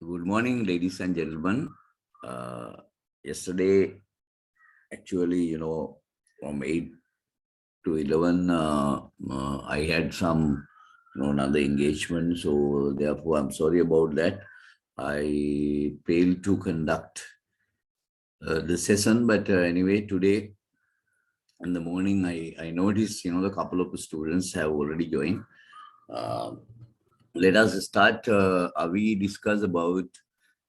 Good morning, ladies and gentlemen. Uh, Yesterday, actually, from 8 to 11, I had some, another engagement. So therefore, I'm sorry about that. I failed to conduct the session. But anyway, today in the morning, I noticed, a couple of students have already joined. Uh, Let us start. We discuss about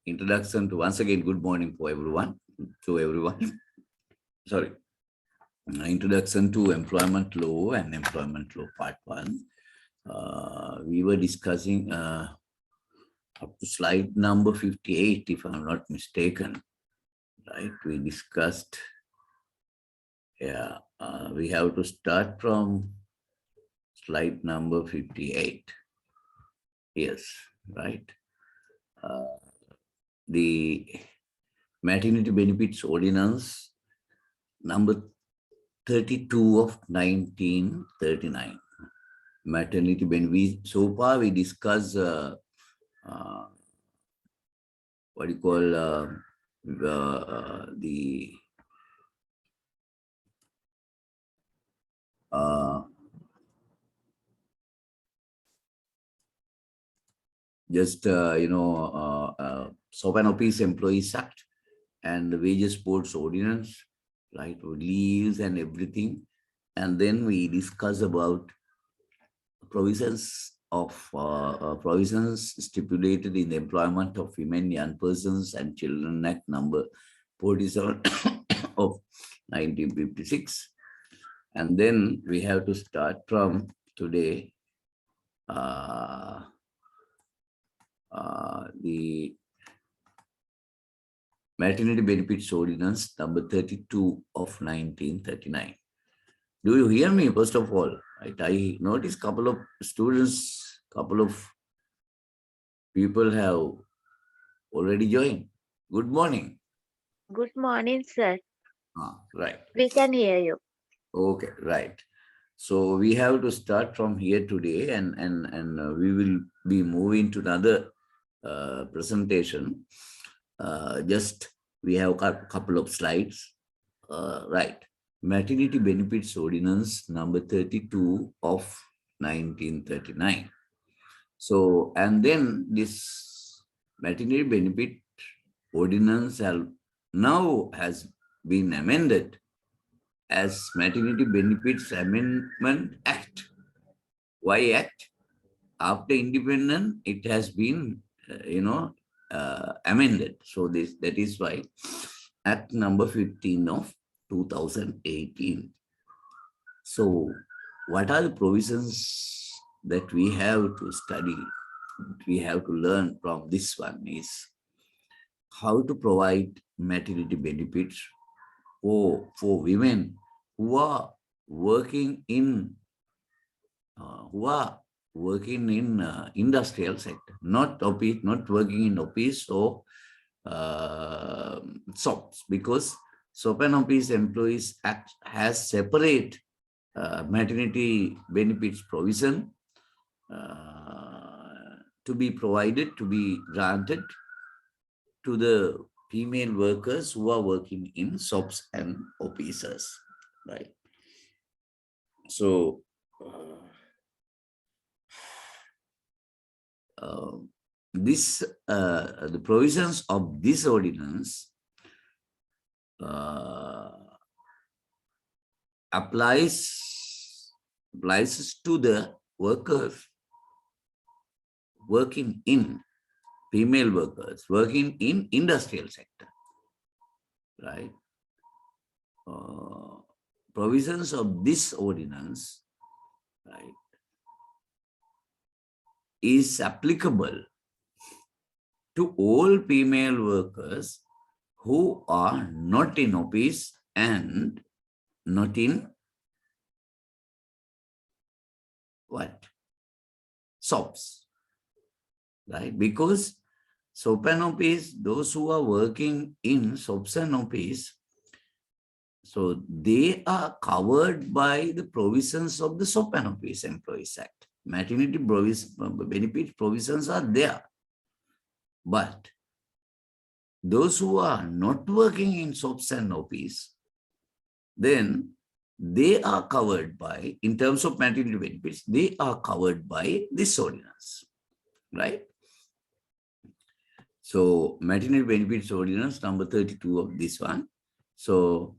introduction to, once again, good morning for everyone, to everyone. Sorry. Introduction to employment law and employment law part one. We were discussing up to slide number 58, if I'm not mistaken. Right? We discussed, we have to start from slide number 58. Yes, right. The maternity benefits ordinance number 32 of 1939. Maternity benefit. So far, we discussed what you call the Soap and Office Employees Act and the Wages Boards Ordinance, right, leaves and everything. And then we discuss about provisions stipulated in the Employment of Women, Young Persons and Children Act number 47 of 1956. And then we have to start from today the Maternity Benefits Ordinance number 32 of 1939. Do you hear me, first of all? Right? I noticed couple of students, couple of people have already joined. Good morning. Good morning, sir. Right. We can hear you. Okay, right. So we have to start from here today, and we will be moving to another presentation. Just we have a couple of slides. Right. Maternity Benefits Ordinance number 32 of 1939. So, and then this maternity benefit ordinance now has been amended as Maternity Benefits Amendment Act. Why Act? After independence, it has been, amended. So that is why Act number 15 of 2018. So what are the provisions that we have to study, we have to learn from this one is how to provide maternity benefits for women who are working in industrial sector, not working in office or shops, because Soap and Office Employees Act has separate maternity benefits provision to be provided, to be granted to the female workers who are working in shops and offices, right? So the provisions of this ordinance applies to the workers working in, female workers working in industrial sector, right? Provisions of this ordinance, right, is applicable to all female workers who are not in office and not in what? Shops, right? Because soap and office, those who are working in shops and office, so they are covered by the provisions of the Soap and Office Employees Act. Maternity benefit provisions are there. But those who are not working in SOPs and OPs, then they are covered by, in terms of maternity benefits, they are covered by this ordinance, right? So maternity benefits ordinance number 32 of this one. So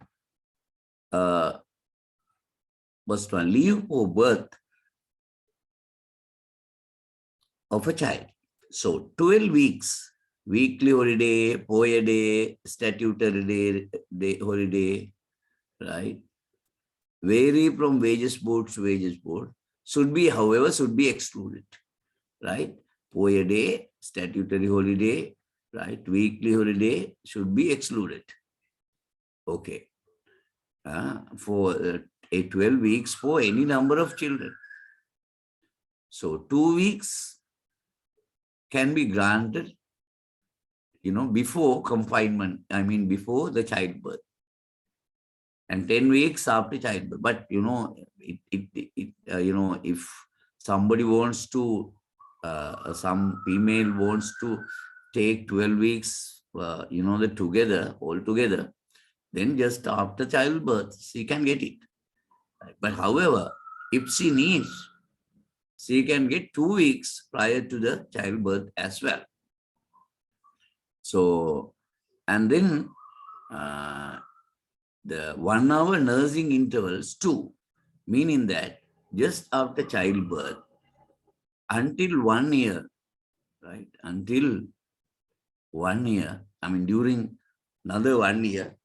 first one, leave for birth of a child. So 12 weeks, weekly holiday, POA day, statutory day holiday, right? Vary from wages board to wages board. Should be, however, should be excluded, right? POA day, statutory holiday, right? Weekly holiday should be excluded. Okay. For a 12 weeks for any number of children. So 2 weeks can be granted, before confinement, before the childbirth, and 10 weeks after childbirth. But, if somebody wants to, some female wants to take 12 weeks, all together, then just after childbirth, she can get it. But however, if she needs, she can get 2 weeks prior to the childbirth as well. So, and then the 1 hour nursing intervals too, meaning that just after childbirth until 1 year, right? Until 1 year, during another 1 year,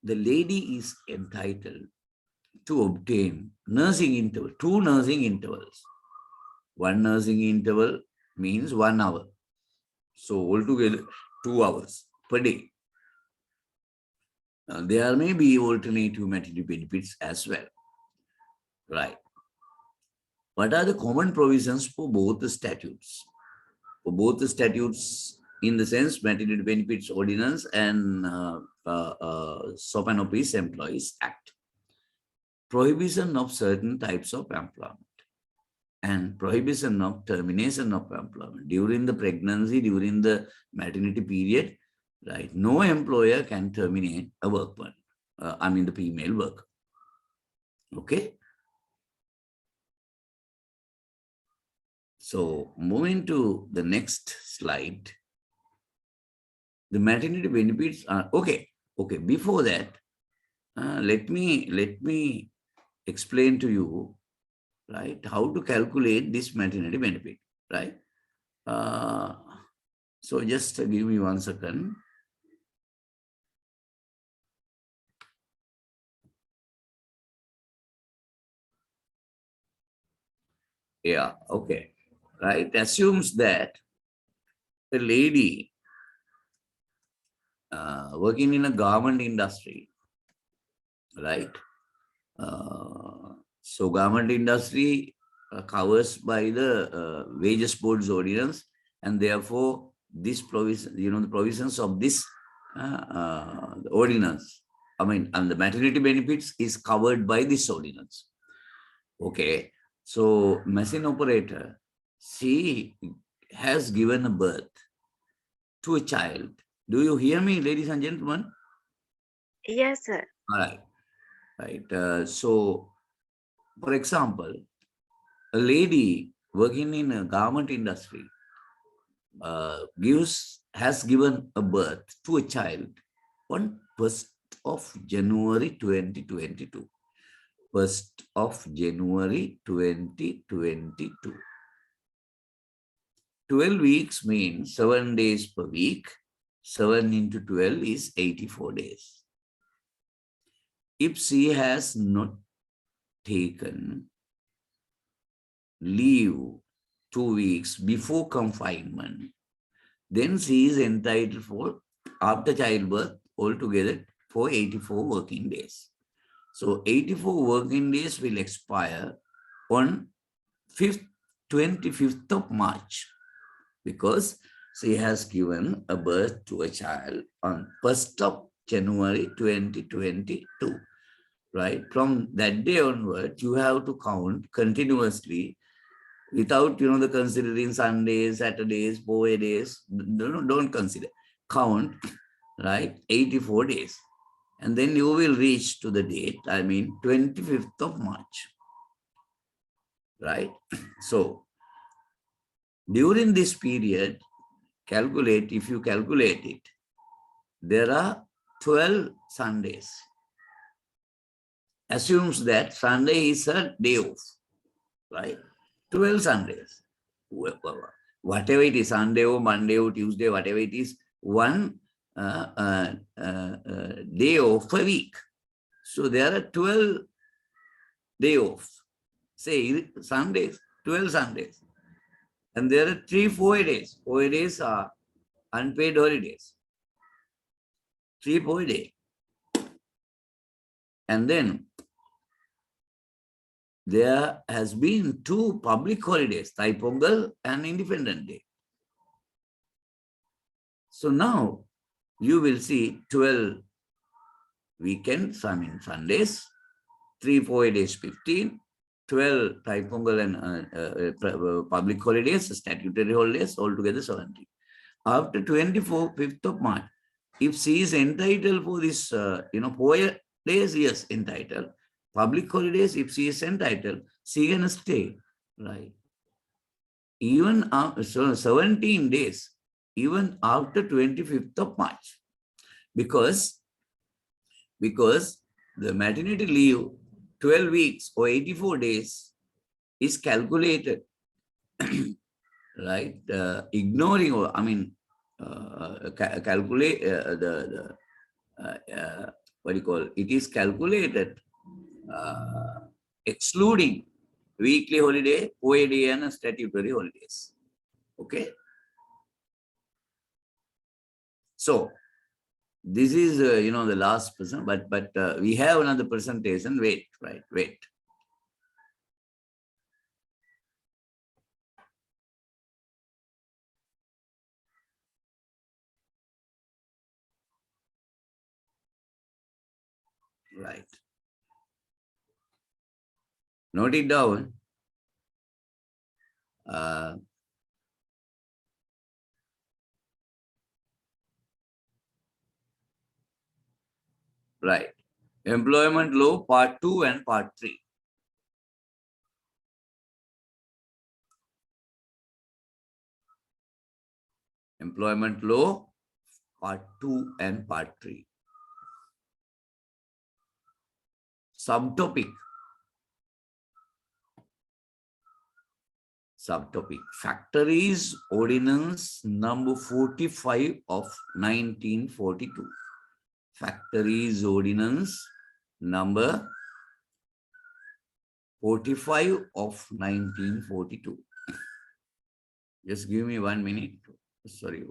the lady is entitled to obtain nursing interval, 2 nursing intervals. 1 nursing interval means 1 hour. So altogether 2 hours per day. There may be alternative maternity benefits as well, right? What are the common provisions for both the statutes? For both the statutes, in the sense maternity benefits ordinance and SOP and OPs Employees Act. Prohibition of certain types of employment and prohibition of termination of employment during the pregnancy, during the maternity period, right? No employer can terminate a workman, the female worker. Okay. So moving to the next slide, the maternity benefits are okay. Okay. Before that, let me explain to you, right, how to calculate this maternity benefit, right? So just give me 1 second. Yeah, okay. Right. Assumes that a lady working in a garment industry, right? So garment industry covers by the wages boards ordinance, and therefore this provision, the provisions of this ordinance, and the maternity benefits is covered by this ordinance. Okay. So machine operator, she has given a birth to a child. Do you hear me, ladies and gentlemen? Yes, sir. All right. Right. So, for example, a lady working in a garment industry has given a birth to a child on 1st of January 2022. 1st of January 2022. 12 weeks means 7 days per week. 7 into 12 is 84 days. If she has not taken leave 2 weeks before confinement, then she is entitled for, after childbirth, altogether for 84 working days. So 84 working days will expire on 25th of March, because she has given a birth to a child on 1st of January 2022, right? From that day onward, you have to count continuously without, the considering Sundays, Saturdays, 4 days. Don't consider. Count, right? 84 days. And then you will reach to the date, 25th of March, right? So during this period, if you calculate it, there are 12 Sundays. Assumes that Sunday is a day off, right? 12 Sundays. Whatever it is, Sunday or Monday or Tuesday, whatever it is, one day off a week. So there are 12 day off. Say Sundays, 12 Sundays. And there are 3-4 days. 4 days are unpaid holidays. 3-4 days. And then there has been 2 public holidays, Thai Pongal and Independence Day. So now you will see 12 weekends, Sundays, 3-4 days, 15, 12 Thai Pongal and public holidays, statutory holidays, altogether 17. After 5th of March, if she is entitled for this, 4 days, yes, entitled. Public holidays, if she is entitled, she can stay, right? Even so 17 days, even after 25th of March, because the maternity leave, 12 weeks or 84 days is calculated, right? Ignoring, or calculate what do you call it? It is calculated excluding weekly holiday, OAD and statutory holidays. Okay. So this is, the last person, but we have another presentation. Wait. Right. Note it down. Right. Employment law part 2 and part 3. Employment law part 2 and part 3. Subtopic. Factories Ordinance number 45 of 1942. Factories Ordinance number 45 of 1942. Just give me 1 minute. Sorry.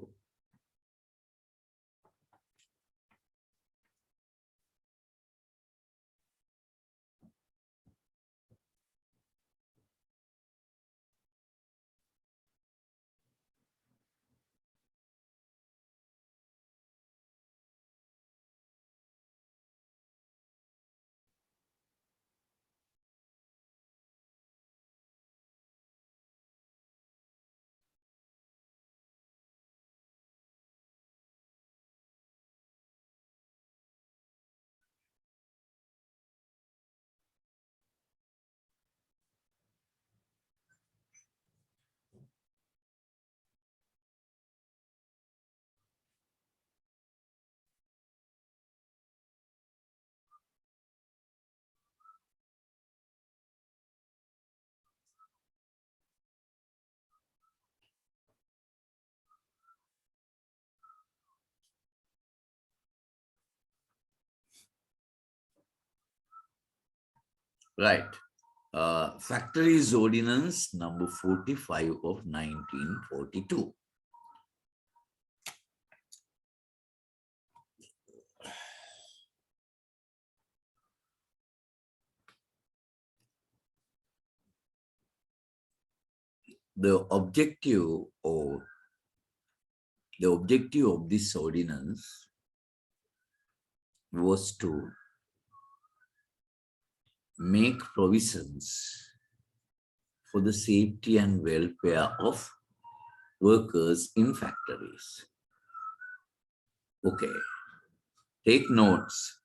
Right. Factories Ordinance number 45 of 1942. The objective of this ordinance was to make provisions for the safety and welfare of workers in factories. Okay, take notes.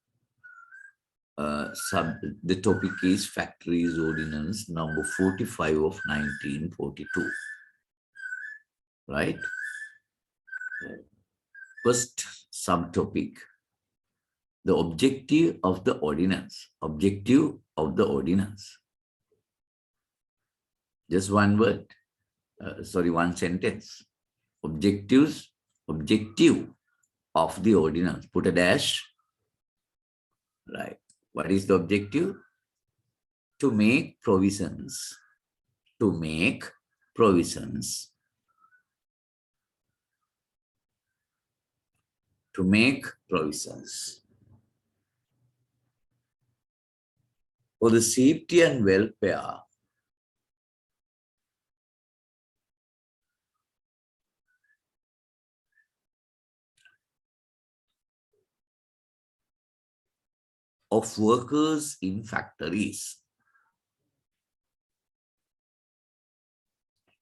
The topic is Factories Ordinance number 45 of 1942. Right? First subtopic, the objective of the ordinance. Objective of the ordinance. Just one word. One sentence. Objective of the ordinance. Put a dash. Right. What is the objective? To make provisions. To make provisions. To make provisions for the safety and welfare of workers in factories.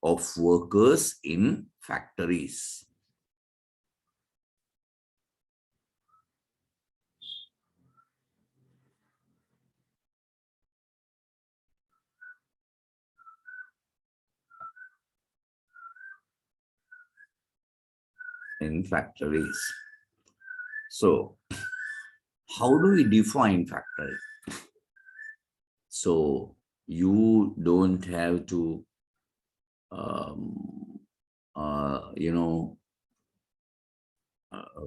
Of workers in factories. In factories. So, how do we define factory? So, you don't have to,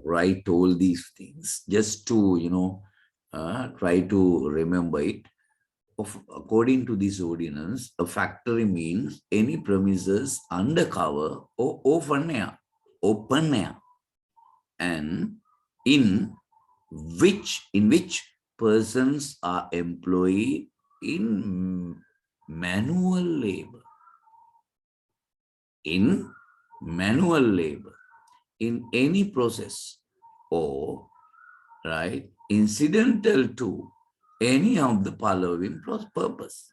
write all these things just to, try to remember it. According to this ordinance, a factory means any premises under cover or open air, and in which persons are employed in manual labor. In manual labor, in any process or incidental to any of the following purpose: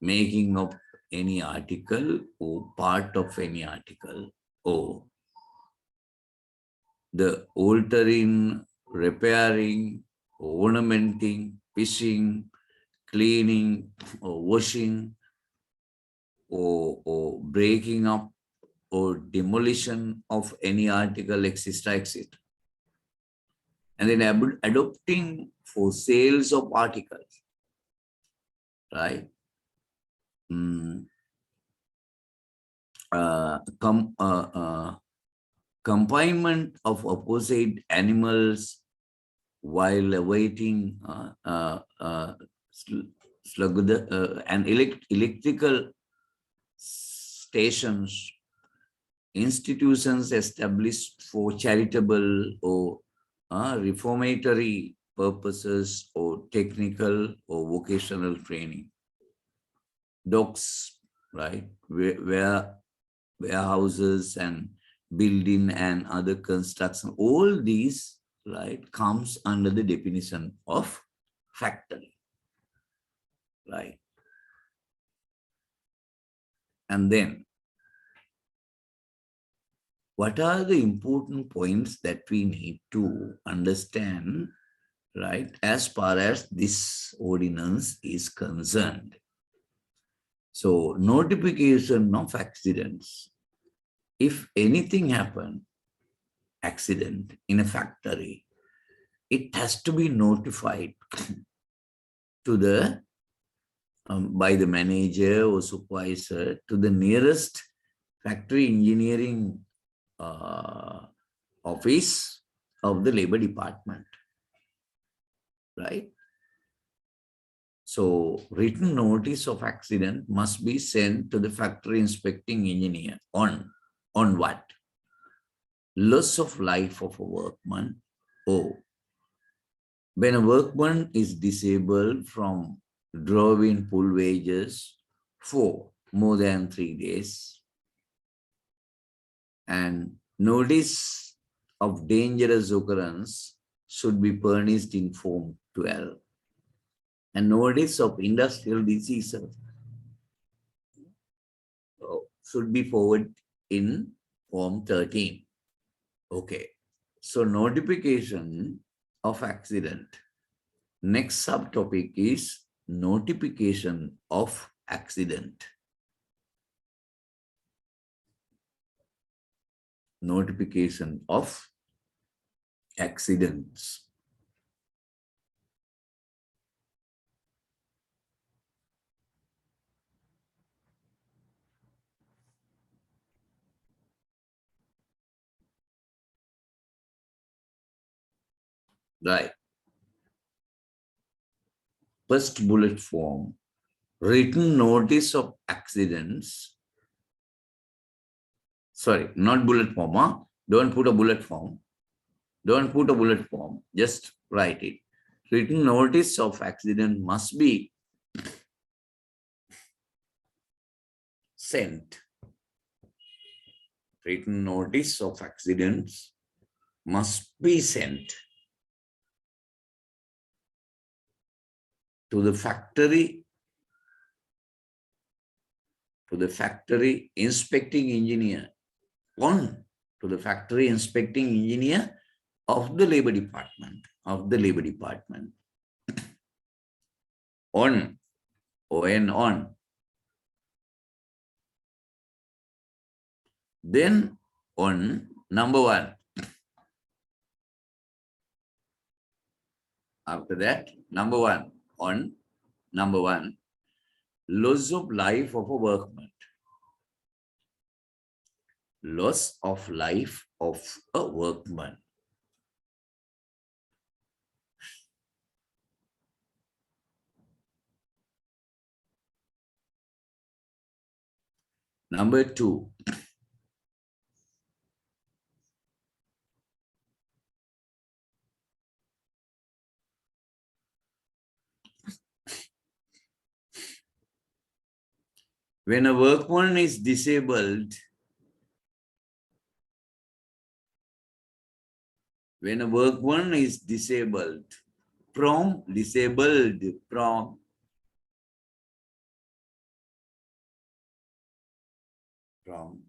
making of any article or part of any article, or the altering, repairing, ornamenting, fishing, cleaning, or washing, or breaking up or demolition of any article, etc., etc. And then adopting for sales of articles, right? Confinement of opposite animals while awaiting and electrical stations, institutions established for charitable or reformatory purposes or technical or vocational training. Docks, right, where warehouses and building and other construction, all these, right, comes under the definition of factory, right? And then, what are the important points that we need to understand, right, as far as this ordinance is concerned? So, notification of accidents. If anything happens, accident in a factory, it has to be notified to the by the manager or supervisor to the nearest factory engineering office of the labor department, right? So written notice of accident must be sent to the factory inspecting engineer on what? Loss of life of a workman, or when a workman is disabled from drawing full wages for more than 3 days, and notice of dangerous occurrence should be furnished in Form 12, and notice of industrial diseases should be forwarded in Form 13. Okay. So notification of accident. Next subtopic is notification of accident. Notification of accidents. Right. First bullet form, written notice of accidents. Sorry, not bullet form. Huh? Don't put a bullet form. Don't put a bullet form. Just write it. Written notice of accident must be sent. Written notice of accidents must be sent to the factory inspecting engineer to the factory inspecting engineer of the labor department on then on number 1. After that, number 1 on number 1, loss of life of a workman. Loss of life of a workman. Number 2, when a workman is disabled, from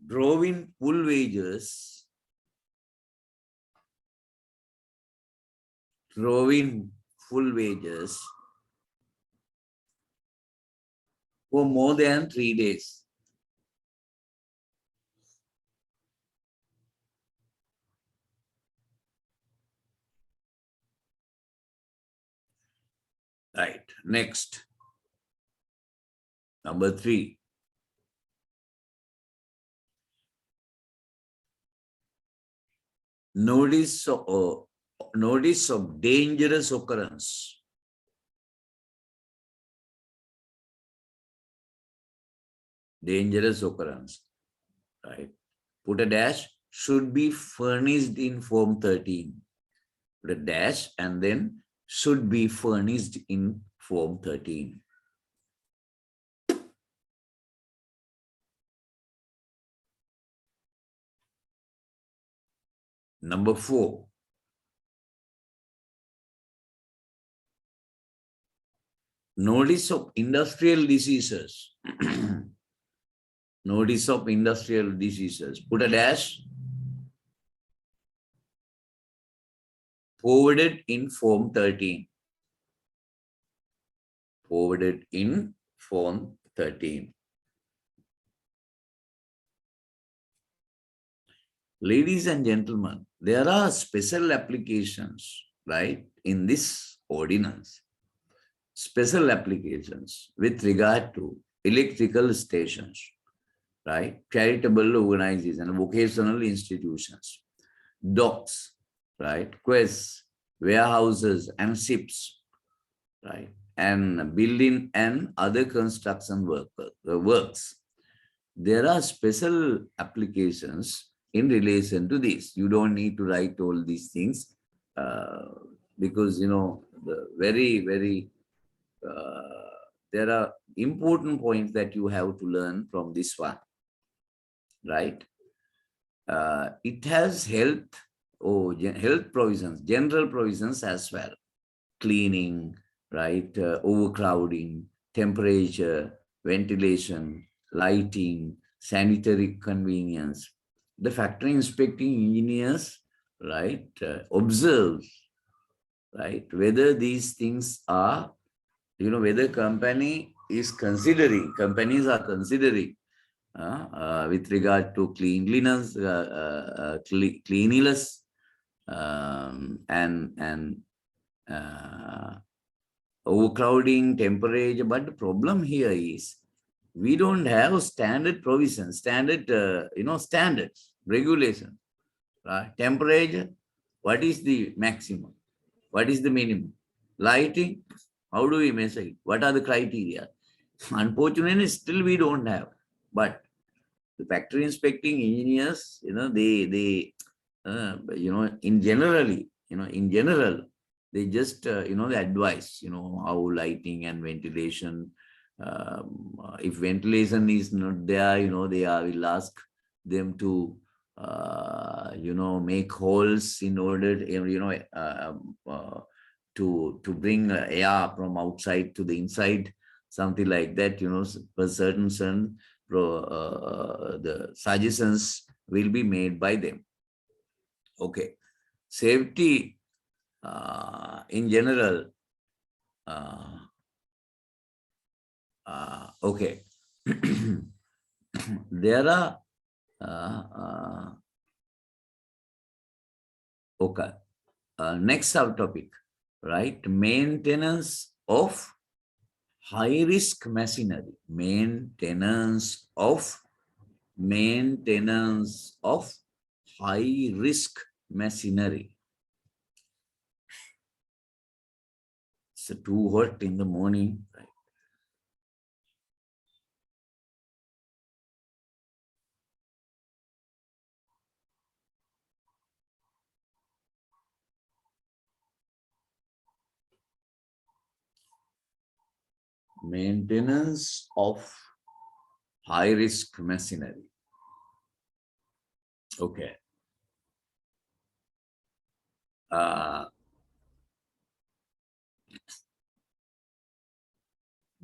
drawing full wages for more than 3 days. Right. Next. Number 3. Notice of dangerous occurrence. Dangerous occurrence. Right. Put a dash, should be furnished in Form 13. Put a dash and then should be furnished in Form 13. Number 4. Notice of industrial diseases. Notice of industrial diseases. Put a dash. Forwarded in Form 13. Forwarded in Form 13. Ladies and gentlemen, there are special applications, right, in this ordinance. Special applications with regard to electrical stations, right, charitable organizations, vocational institutions, docks, right, quests, warehouses and ships, right, and building and other construction works. There are special applications in relation to this. You don't need to write all these things because, you know, the very there are important points that you have to learn from this one, right? It has health provisions, general provisions as well. Cleaning, right? Overcrowding, temperature, ventilation, lighting, sanitary convenience. The factory inspecting engineers, right, observes, right, whether these things are, whether companies are considering with regard to cleanliness, and overcrowding, temperature. But the problem here is we don't have standard provisions, standards, regulations, right? Temperature, what is the maximum? What is the minimum? Lighting, how do we measure it? What are the criteria? Unfortunately, still we don't have. But the factory inspecting engineers, in general, they just, they advise, how lighting and ventilation. If ventilation is not there, will ask them to, make holes in order, to bring air from outside to the inside, something like that, for certain the suggestions will be made by them. Okay. Safety in general. Okay. There are okay. Next subtopic, right? Maintenance of high-risk machinery. Maintenance of high-risk machinery. It's too hot in the morning, right? Maintenance of high-risk machinery. Okay.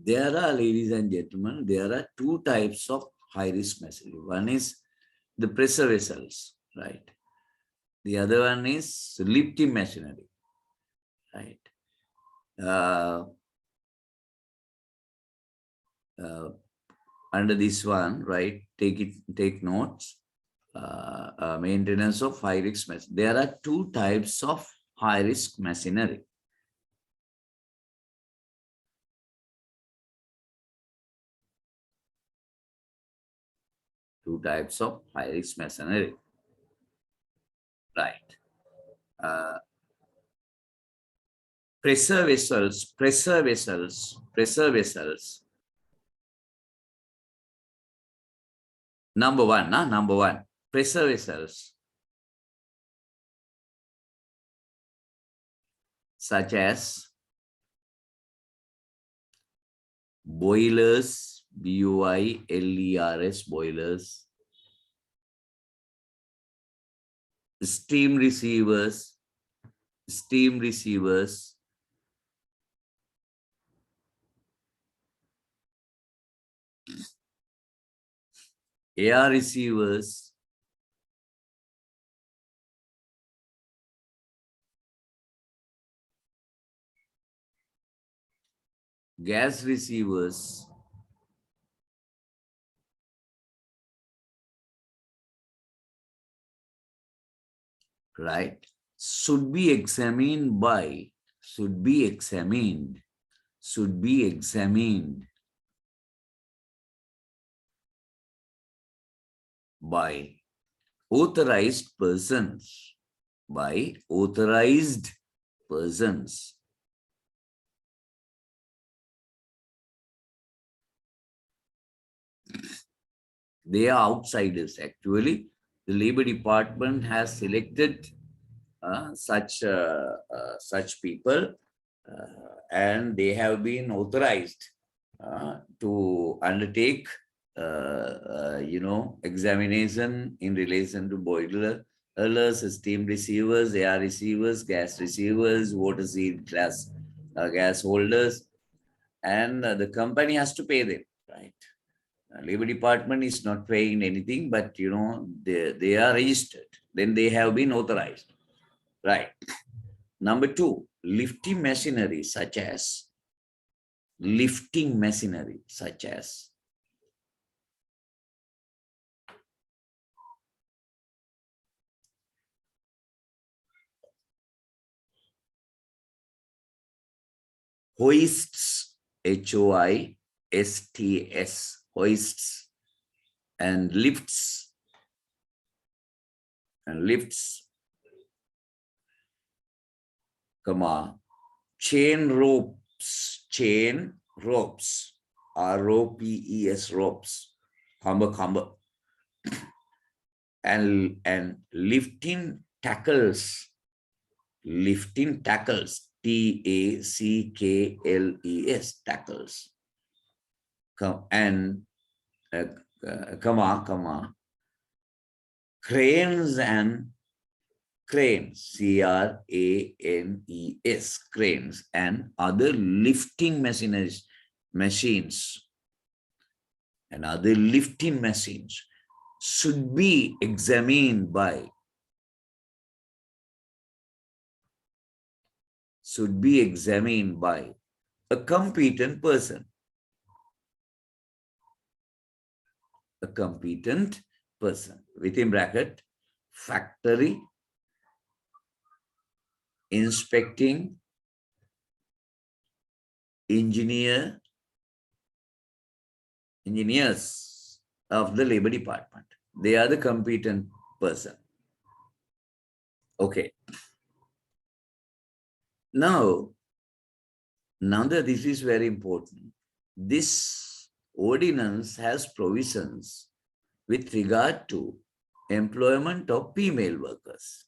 There are, ladies and gentlemen, there are two types of high-risk machinery. One is the pressure vessels, right? The other one is lifting machinery, right? Under this one, right? Take notes. Maintenance of high-risk machinery. There are two types of high-risk machinery. Two types of high-risk machinery, right? Pressure vessels. Number one, pressure vessels, such as boilers, boilers, boilers, steam receivers, air receivers, gas receivers, right, should be examined by authorized persons, They are outsiders. Actually, the Labor Department has selected such people, and they have been authorized to undertake examination in relation to boilers, steam receivers, air receivers, gas receivers, water seal class gas holders, and the company has to pay them, right? Labor Department is not paying anything, but they are registered. Then they have been authorized. Right. Number two, lifting machinery such as hoists, HOISTS, hoists, and lifts, comma, chain ropes, ROPES, ropes, humber, and lifting tackles, TACKLES, tackles, and uh, comma, cranes, cranes, and other lifting machines should be examined by a competent person. Within bracket, factory inspecting engineers of the Labor Department. They are the competent person. Okay. Now that this is very important, this ordinance has provisions with regard to employment of female workers.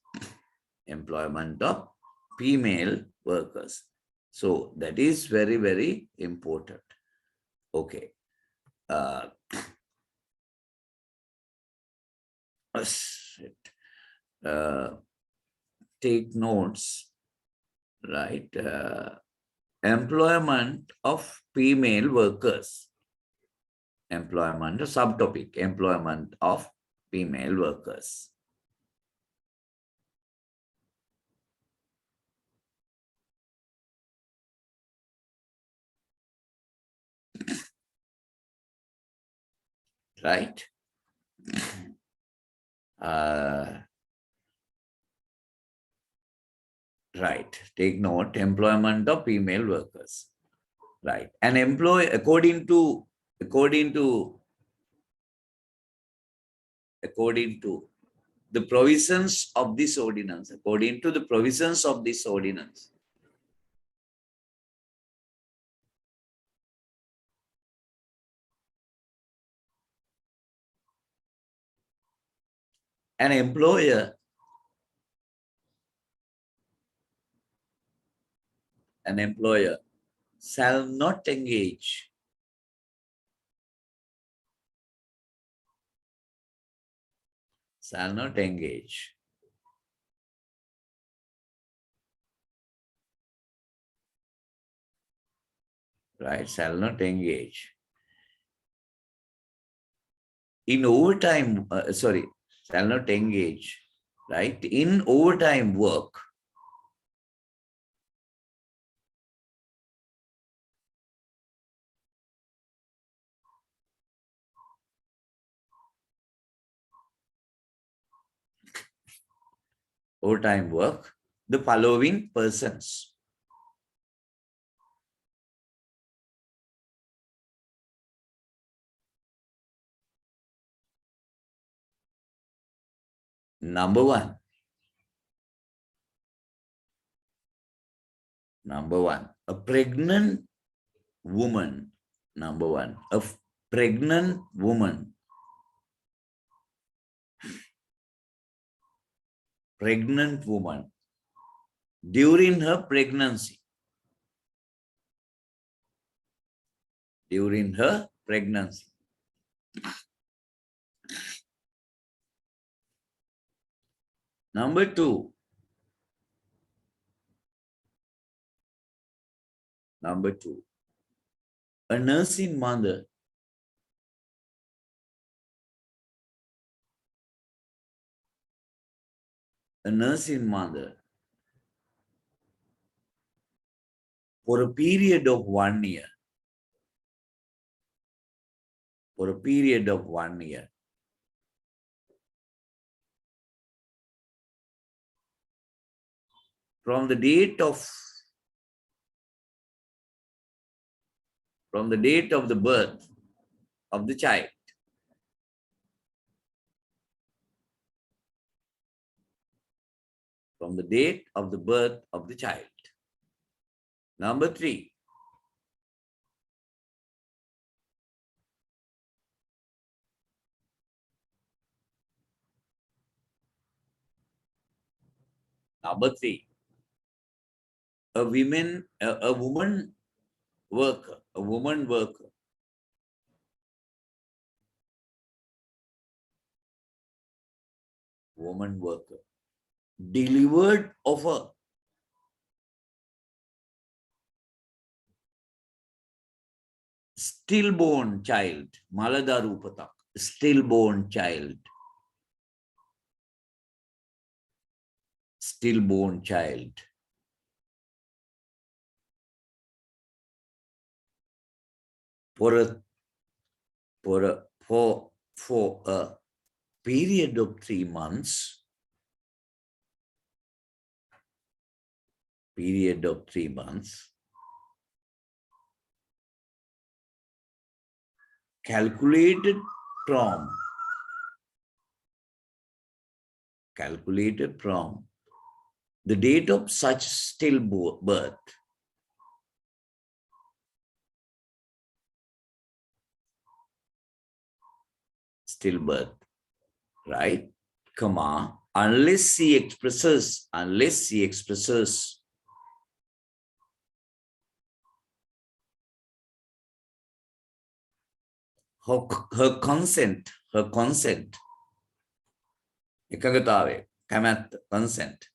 So that is very, very important. Okay. Take notes, right? Employment of female workers. Subtopic, employment of female workers. Right? Right. Take note, employment of female workers. Right. An employee, according to the provisions of this ordinance, an employer shall not engage right, shall not engage in overtime, shall not engage, right, in overtime work the following persons. Number one, a pregnant woman. A pregnant woman during her pregnancy. Number two, a nursing mother a nursing mother for a period of 1 year, for a period of 1 year, from the date of the birth of the child, from the date of the birth of the child. Number 3, a woman worker, delivered of a stillborn child, Maladarupatak, stillborn child, for a period of 3 months, calculated from the date of such stillbirth, right? Comma, unless she expresses her consent, එකඟතාවය, කැමැත්ත, consent,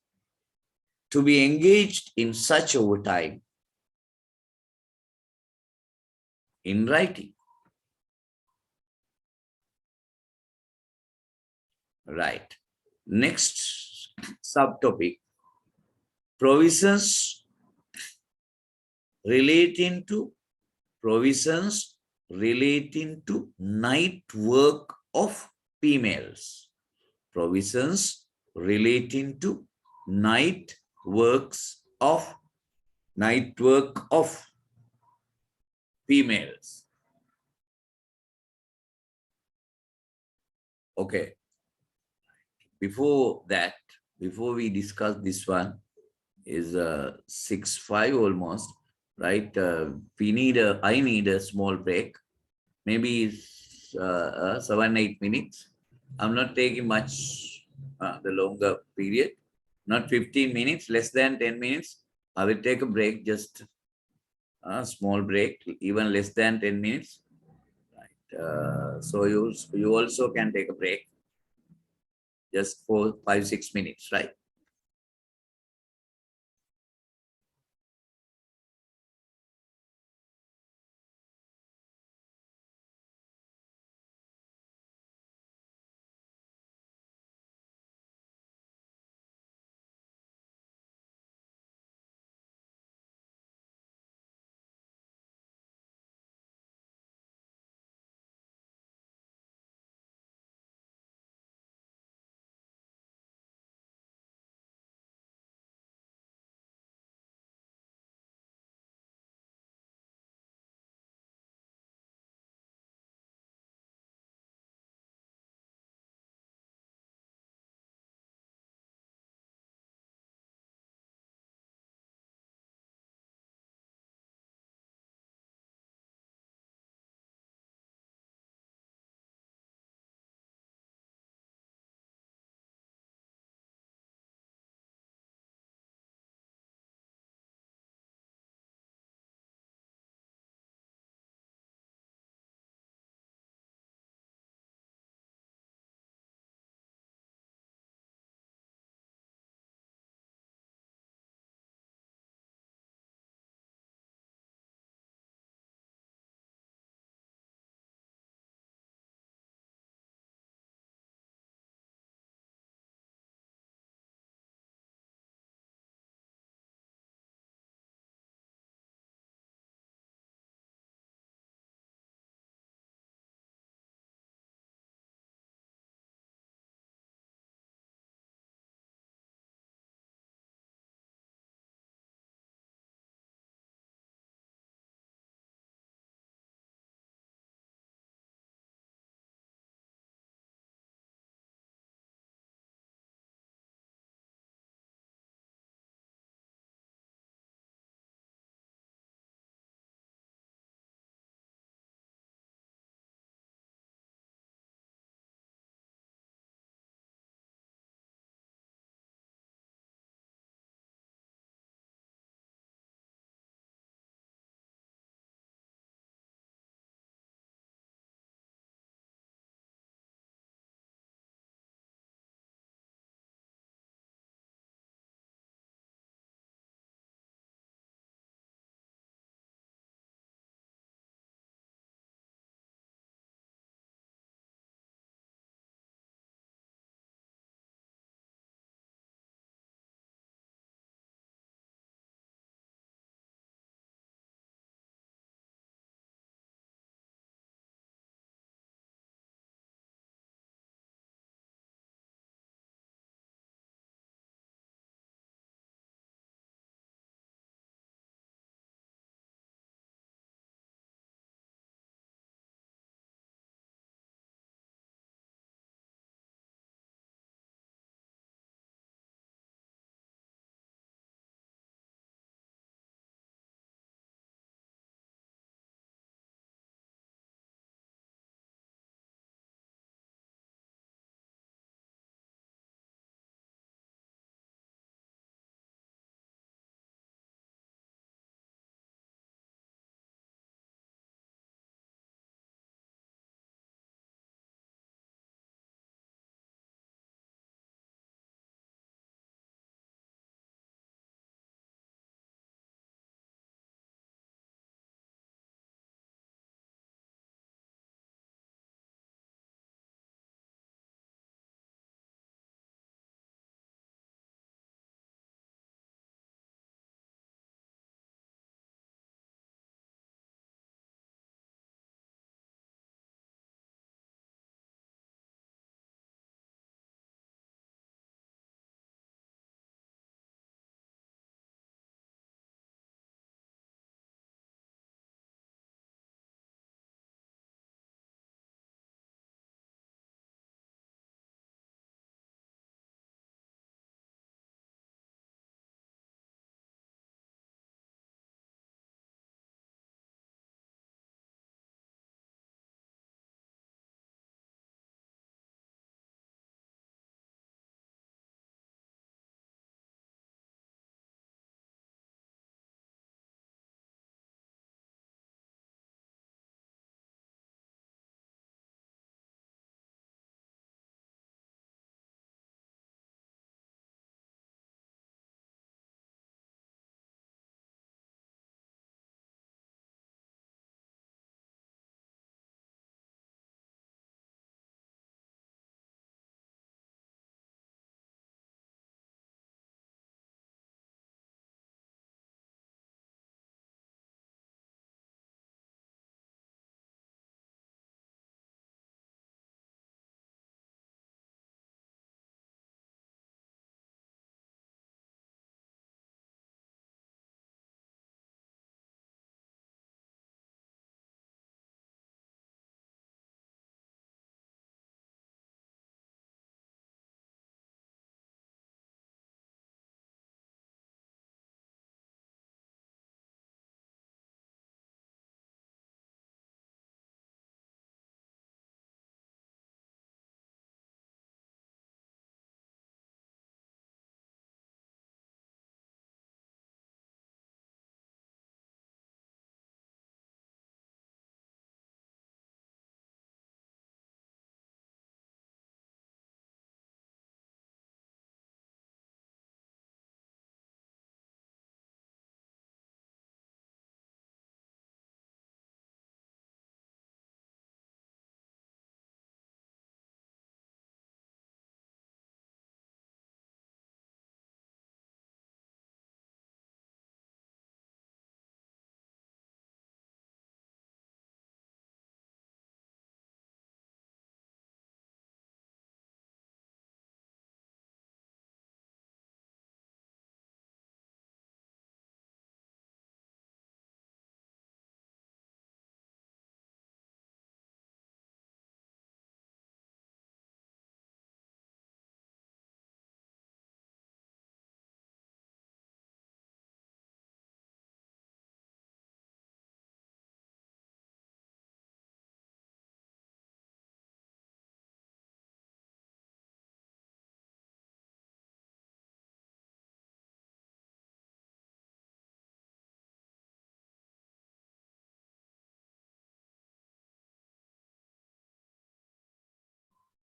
to be engaged in such overtime in writing. Right. Next subtopic, provisions relating to night work of females. Provisions relating to night work of females. Okay. Before we discuss this one, is 6:05 almost, right? I need a small break, maybe 7-8 minutes. I'm not taking much the longer period, not 15 minutes, less than 10 minutes. I will take a break, just a small break, even less than 10 minutes. Right. So you also can take a break, just for 5-6 minutes, right?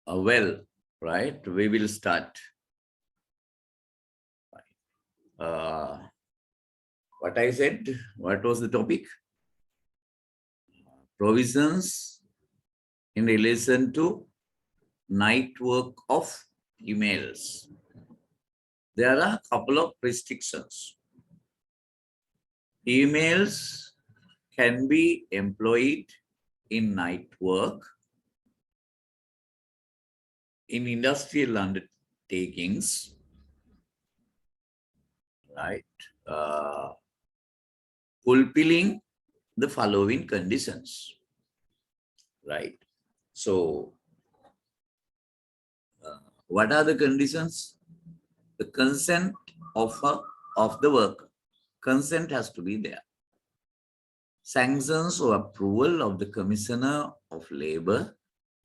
Well, right, we will start. Uh, what I said, what was the topic? Provisions in relation to night work of emails. There are a couple of restrictions. Emails can be employed in night work in industrial undertakings, right? Uh, Fulfilling the following conditions, right? So, what are the conditions? The consent of the worker. Consent has to be there. Sanctions or approval of the Commissioner of Labor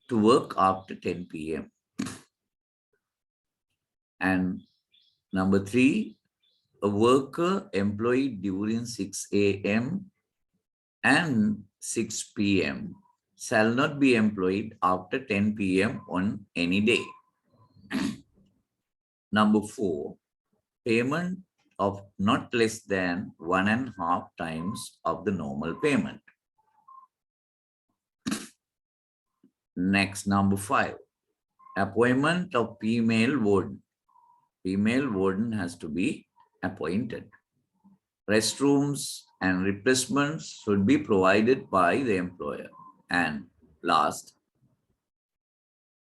to work after 10 p.m. And number 3, a worker employed during 6 a.m. and 6 p.m. shall not be employed after 10 p.m. on any day. Number 4, payment of not less than 1.5 times of the normal payment. Next, number 5, appointment of female warden. Female warden has to be appointed. Restrooms and refreshments should be provided by the employer. And last,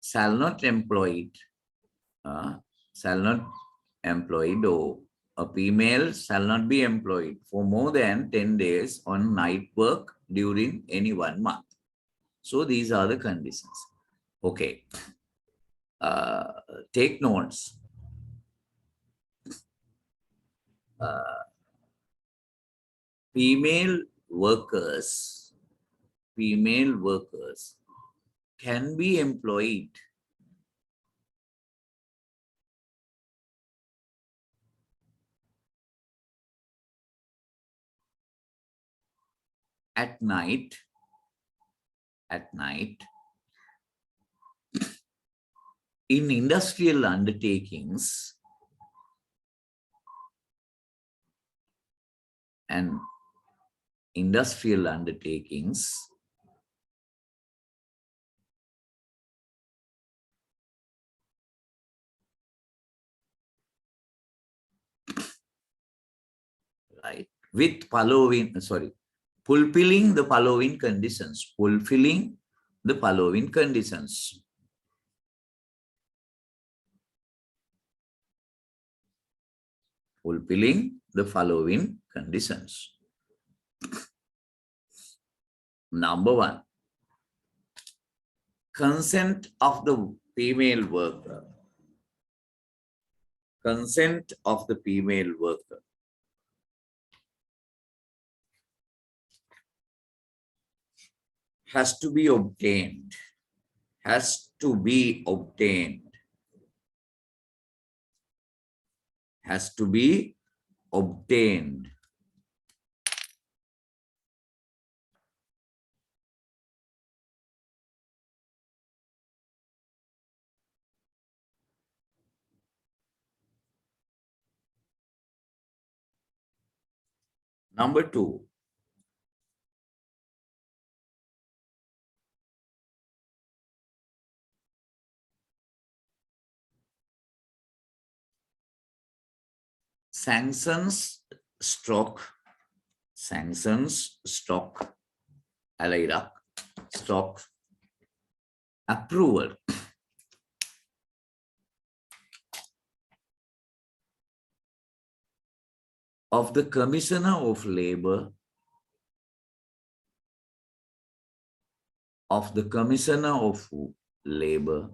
shall not employed or a female shall not be employed for more than 10 days on night work during any 1 month. So these are the conditions. Okay. Take notes. Female workers can be employed at night in industrial undertakings and industrial undertakings right with fulfilling the following conditions. Fulfilling the following conditions. Fulfilling the following conditions. Number 1, consent of the female worker. Consent of the female worker has to be obtained. Has to be obtained. Has to be obtained. Number 2, sanctions stroke alaira stroke approval of the Commissioner of Labor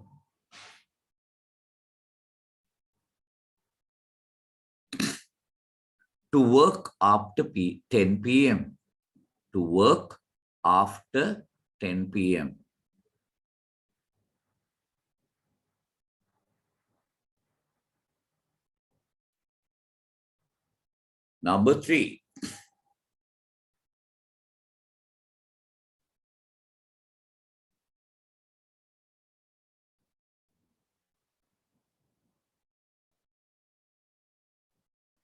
to work after 10 p.m. to work after 10 p.m. Number 3,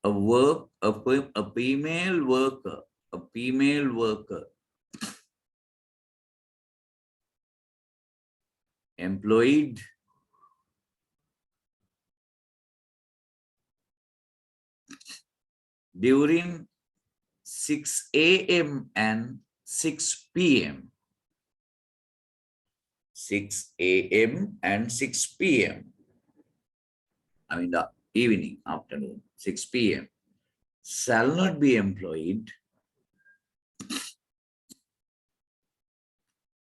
a female worker employed during 6 a.m. and 6 p.m. 6 a.m. and 6 p.m. I mean the evening, afternoon, 6 p.m. shall not be employed,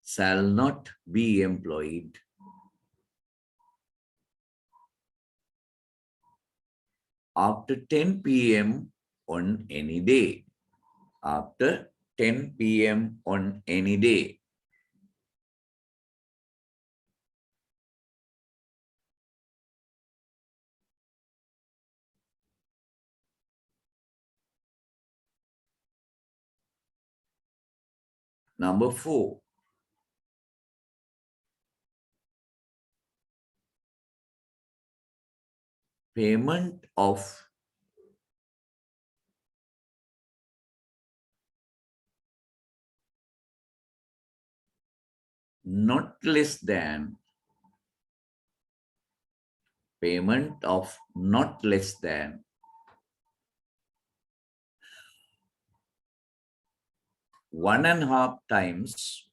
shall not be employed after 10 p.m. on any day. After 10 p.m. on any day. Number 4. Payment of not less than payment of not less than 1.5 times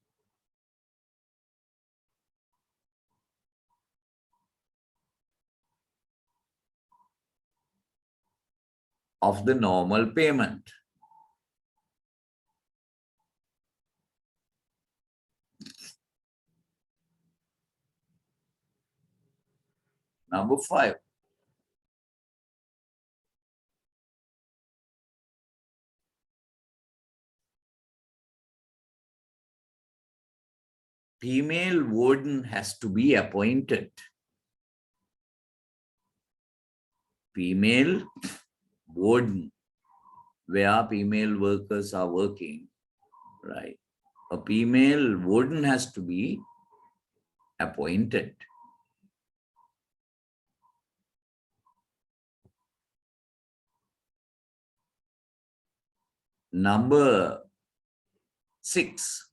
of the normal payment. Number 5. Female warden has to be appointed. Female warden, where female workers are working, right? A female warden has to be appointed. Number 6.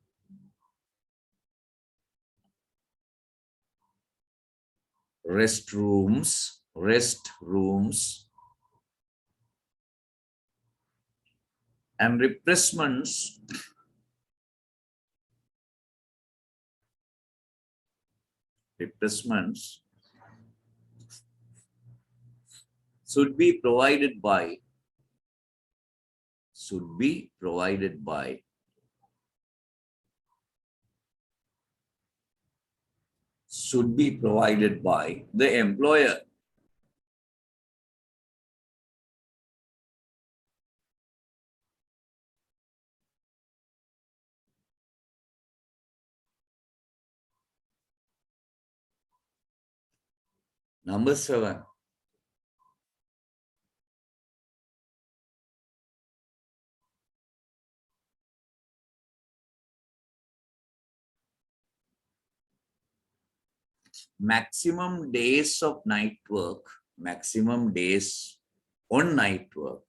Restrooms and refreshments should be provided by the employer. Number 7. Maximum days of night work, maximum days on night work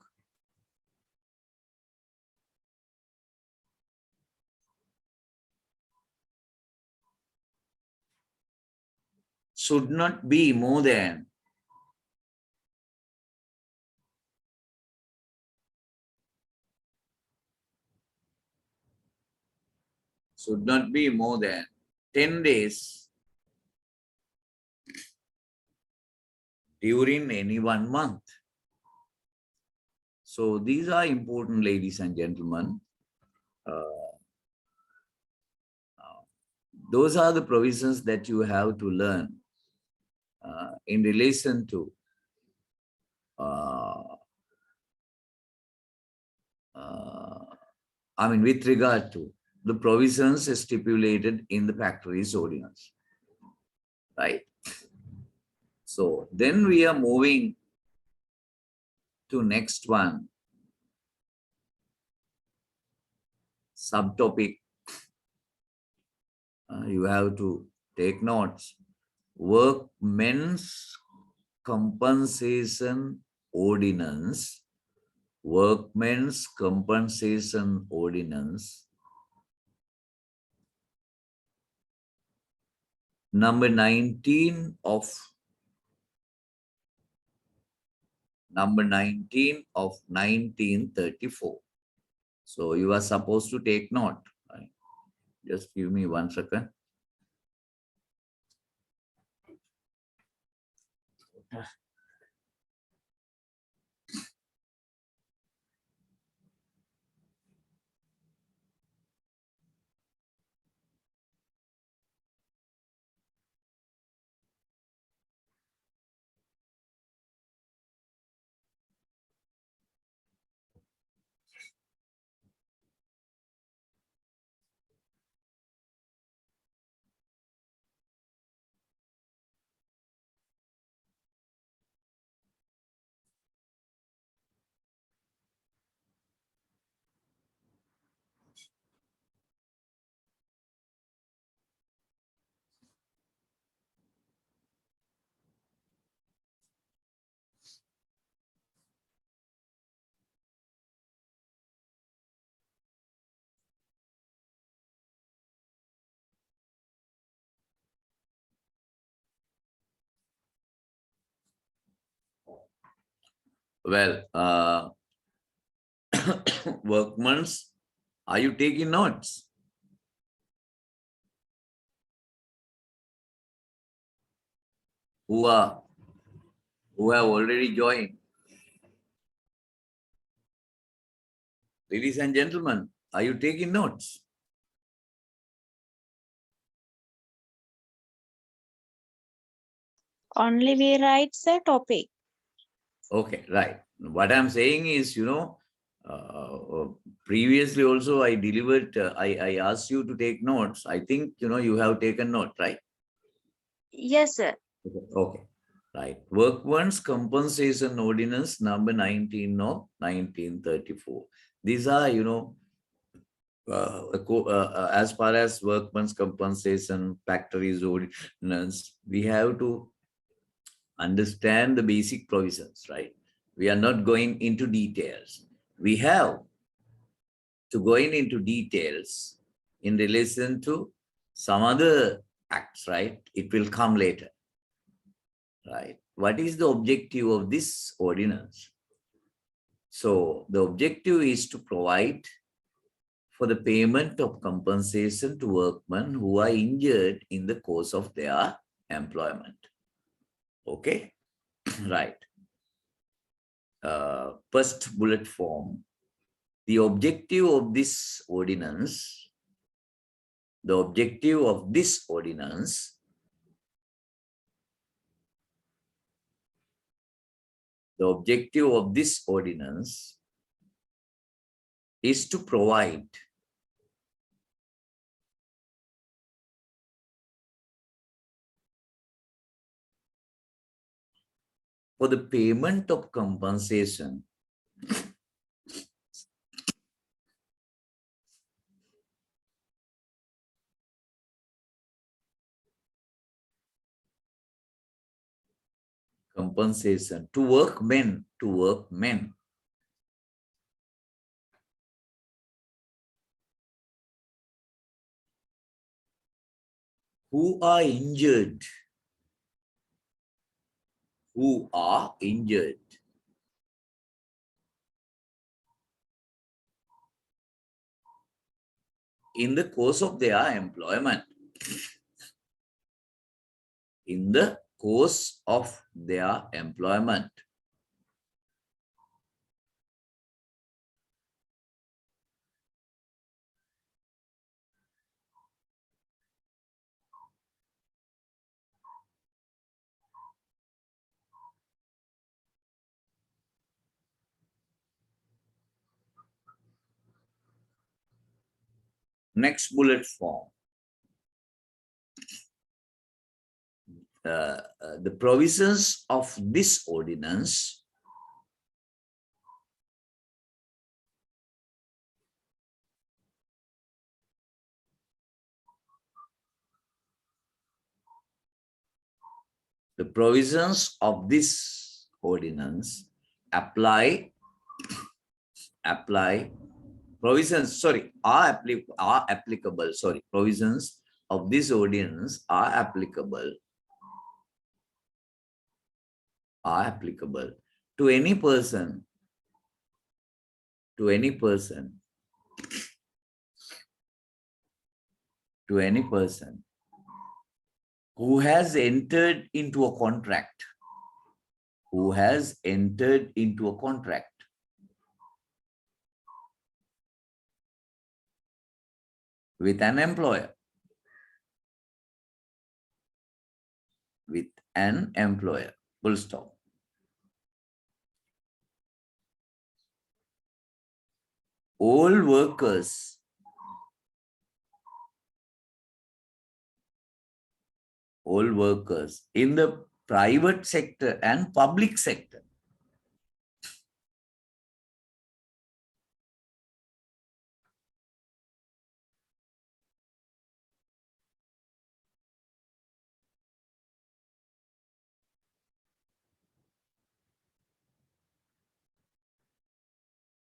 should not be more than 10 days during any 1 month. So these are important, ladies and gentlemen. Those are the provisions that you have to learn in relation to with regard to the provisions stipulated in the factories ordinance, right? So then we are moving to next one, subtopic. You have to take notes. Workmen's compensation ordinance Workmen's Compensation Ordinance number 19 of 1934. So you are supposed to take note. Right? Just give me 1 second. Well, workmen's, are you taking notes? Who have already joined? Ladies and gentlemen, are you taking notes? Only we write the topic. Okay, right. What I'm saying is, previously also I delivered, I asked you to take notes. I think, you have taken note, right? Yes, sir. Okay, right. Workmen's Compensation Ordinance number 19 of 1934. These are, as far as workmen's compensation, factories ordinance, we have to understand the basic provisions, right? We are not going into details. We have to go into details in relation to some other acts, right? It will come later, right? What is the objective of this ordinance? So the objective is to provide for the payment of compensation to workmen who are injured in the course of their employment. Okay, right. First bullet form, the objective of this ordinance, the objective of this ordinance, the objective of this ordinance is to provide for the payment of compensation to workmen who are injured, in the course of their employment, in the course of their employment. Next bullet form. The provisions of this ordinance apply apply provisions, sorry, are applicable, sorry, provisions of this ordinance are applicable to any person, to any person who has entered into a contract, with an employer, full stop. All workers in the private sector and public sector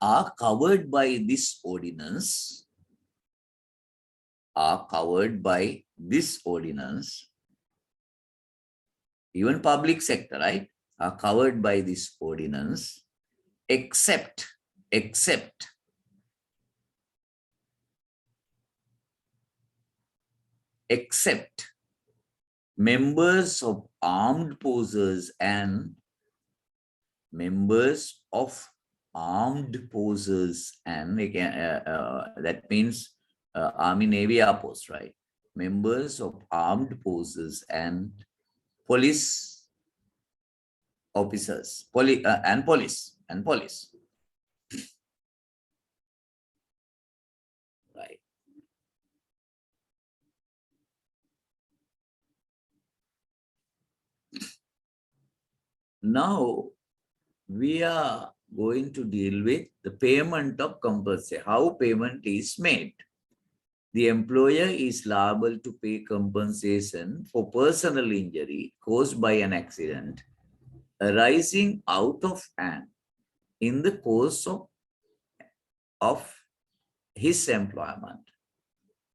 are covered by this ordinance, even public sector, right, are covered by this ordinance, except members of armed forces and that means Army, Navy, Air Force, right? Members of armed forces and police officers, and police. Right. Now we are going to deal with the payment of compensation, how payment is made. The employer is liable to pay compensation for personal injury caused by an accident arising out of and in the course of his employment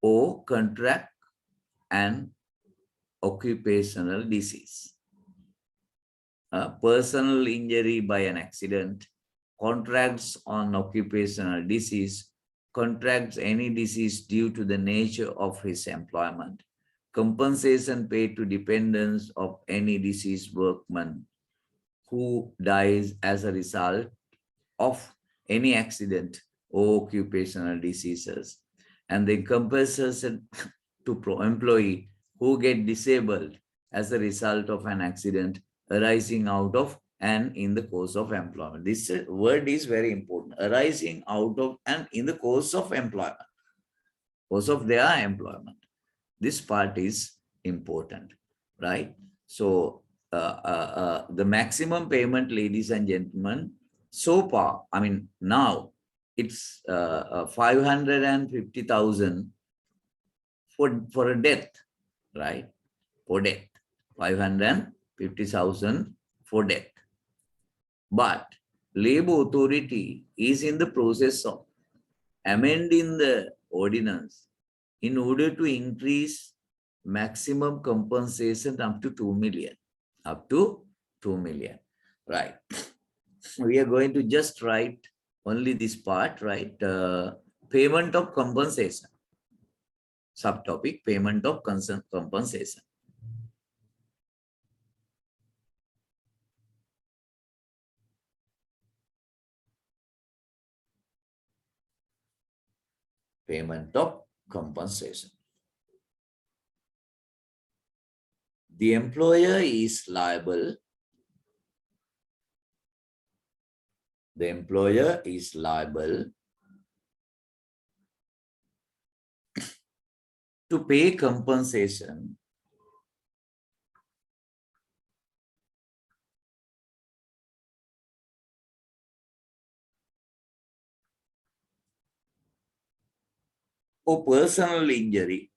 or contract and occupational disease. Personal injury by an accident, contracts on occupational disease, contracts any disease due to the nature of his employment, compensation paid to dependents of any deceased workman who dies as a result of any accident or occupational diseases, and the compensation to employee who get disabled as a result of an accident arising out of and in the course of employment. This word is very important. Arising out of and in the course of employment, course of their employment. This part is important, right? So the maximum payment, ladies and gentlemen, so far, I mean, now it's 550,000 for a death, right? For death, 550,000 for death. But Labor Authority is in the process of amending the ordinance in order to increase maximum compensation up to 2 million. Up to 2 million, right? We are going to just write only this part, right? Payment of compensation. Subtopic, payment of compensation. Payment of compensation. The employer is liable. The employer is liable to pay compensation for personal injury,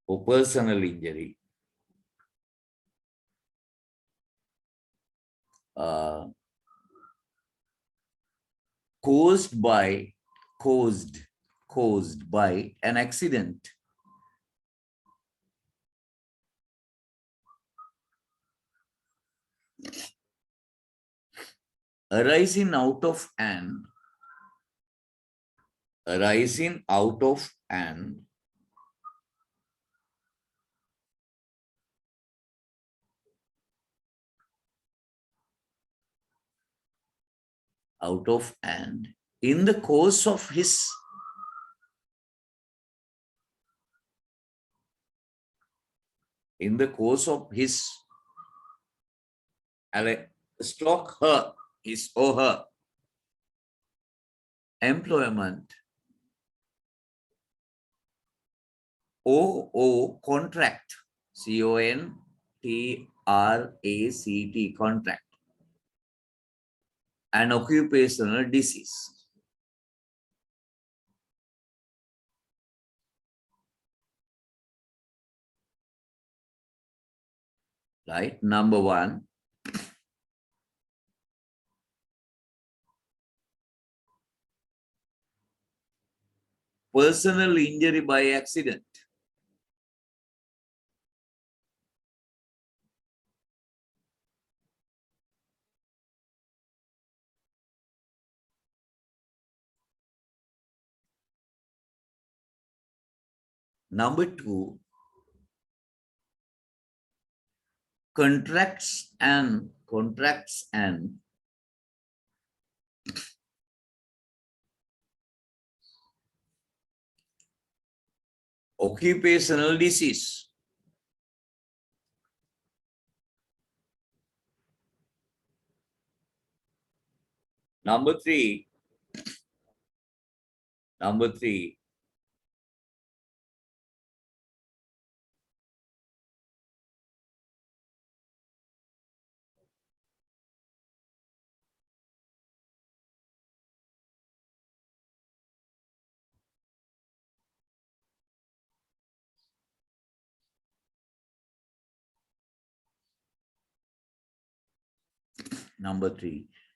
or personal injury caused by an accident arising out of an in the course of his stroke her his or her employment or contract, contract, contract, an occupational disease. Right? Number one, personal injury by accident. Number two, contracts and occupational disease. Number three,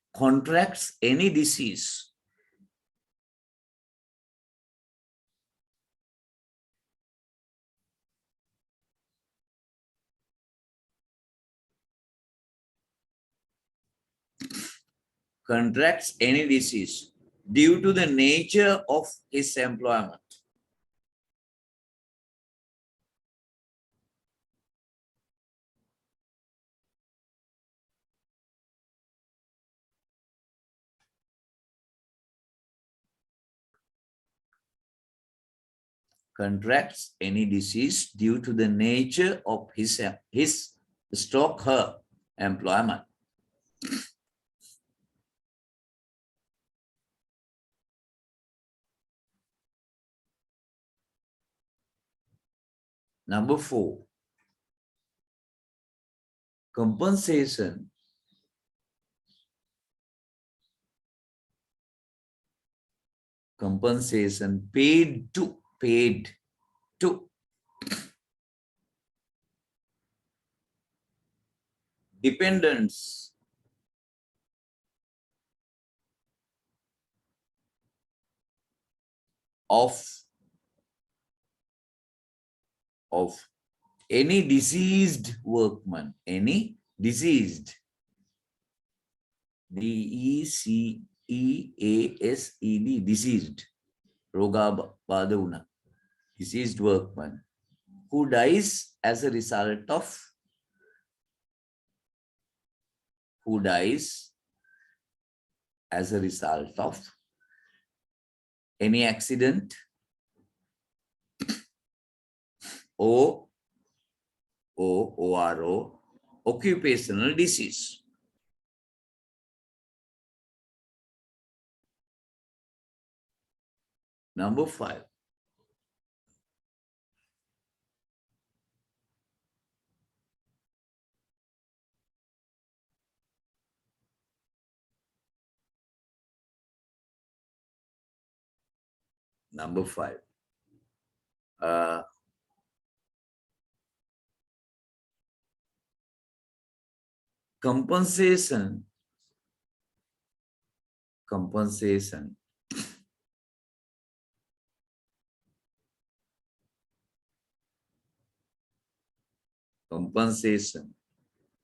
contracts any disease due to the nature of his employment. Contracts any disease due to the nature of his stroke her employment. Number four, compensation paid to dependents of any deceased workman, diseased deceased roga baduna, deceased workman who dies as a result of any accident or occupational disease. Number five, compensation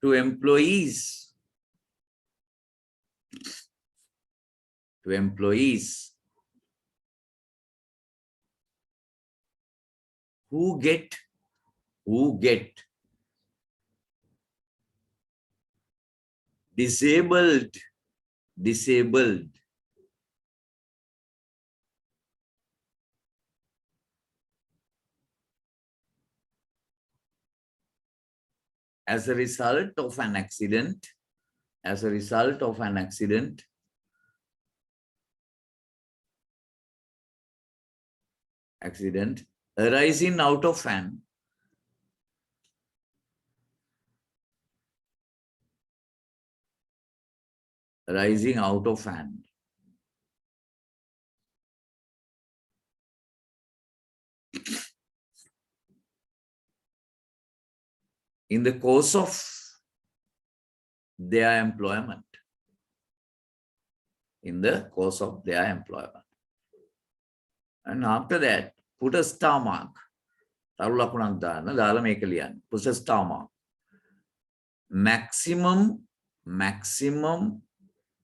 to employees who get disabled as a result of an accident arising out of an in the course of their employment. And after that, put a star mark. Put a star mark. Maximum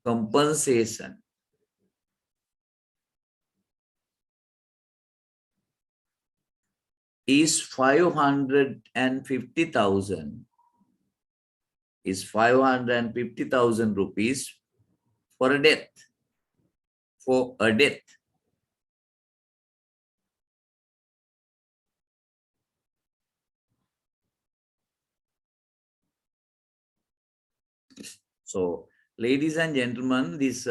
compensation is 550,000 rupees for a death. So, ladies and gentlemen, this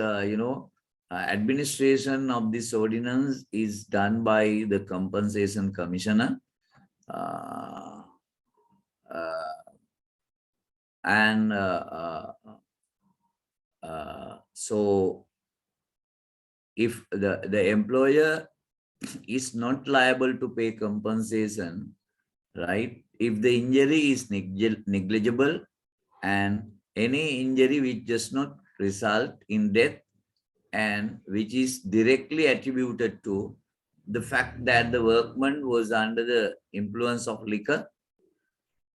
administration of this ordinance is done by the Compensation Commissioner. So if the employer is not liable to pay compensation, right? If the injury is negligible and any injury which does not result in death and which is directly attributed to the fact that the workman was under the influence of liquor,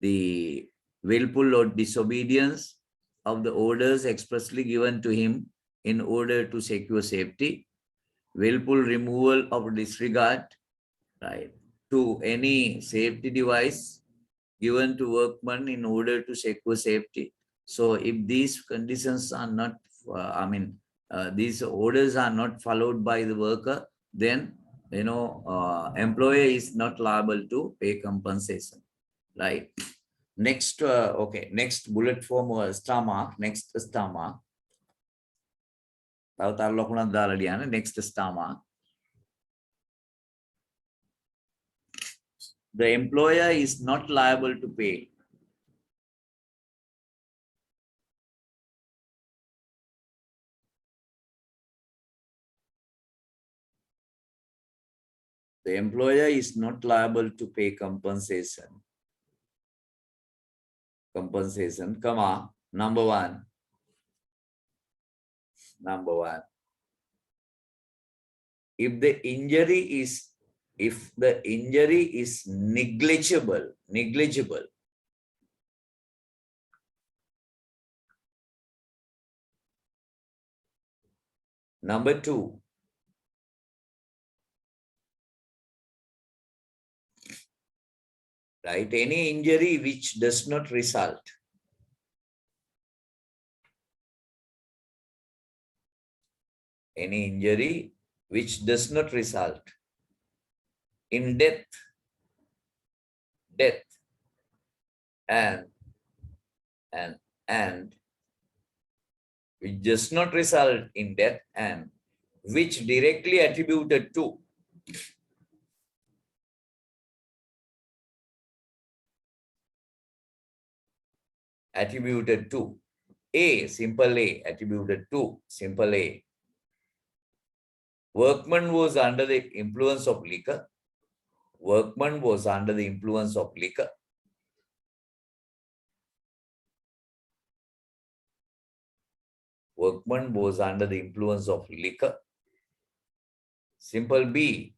the willful or disobedience of the orders expressly given to him in order to secure safety, willful removal of disregard, right, to any safety device given to workman in order to secure safety. So if these conditions are not, these orders are not followed by the worker, then, employer is not liable to pay compensation, right? Next, next bullet form was star mark, next star mark. Next star mark. The employer is not liable to pay. The employer is not liable to pay compensation. Comma, number one. If the injury is negligible. Number two, right? Any injury which does not result in death and which does not result in death and which directly attributed to simple A. Workman was under the influence of liquor. workman was under the influence of liquor. Workman was under the influence of liquor. Simple B.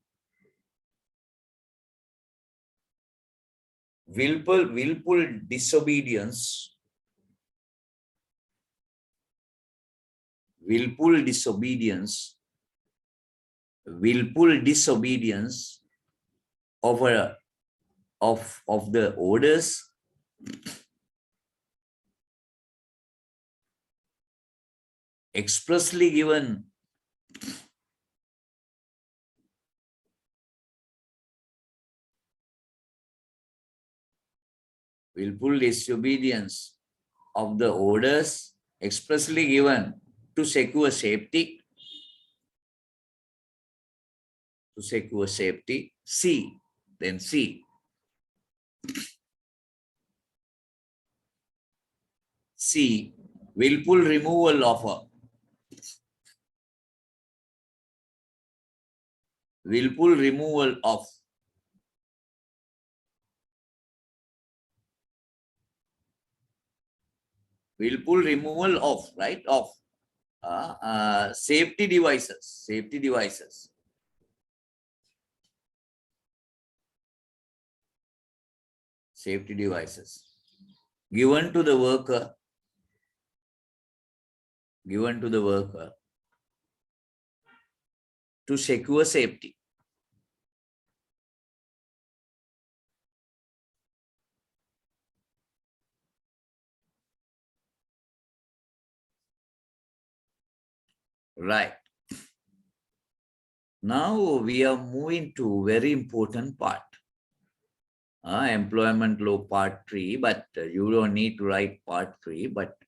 Willful disobedience. Willful disobedience of the orders expressly given willful disobedience of the orders expressly given to secure safety. C. Then C. C. Willful removal of a willful removal of right of safety devices given to the worker to secure safety. Right. Now we are moving to very important part. Employment law part 3, but you don't need to write part 3, but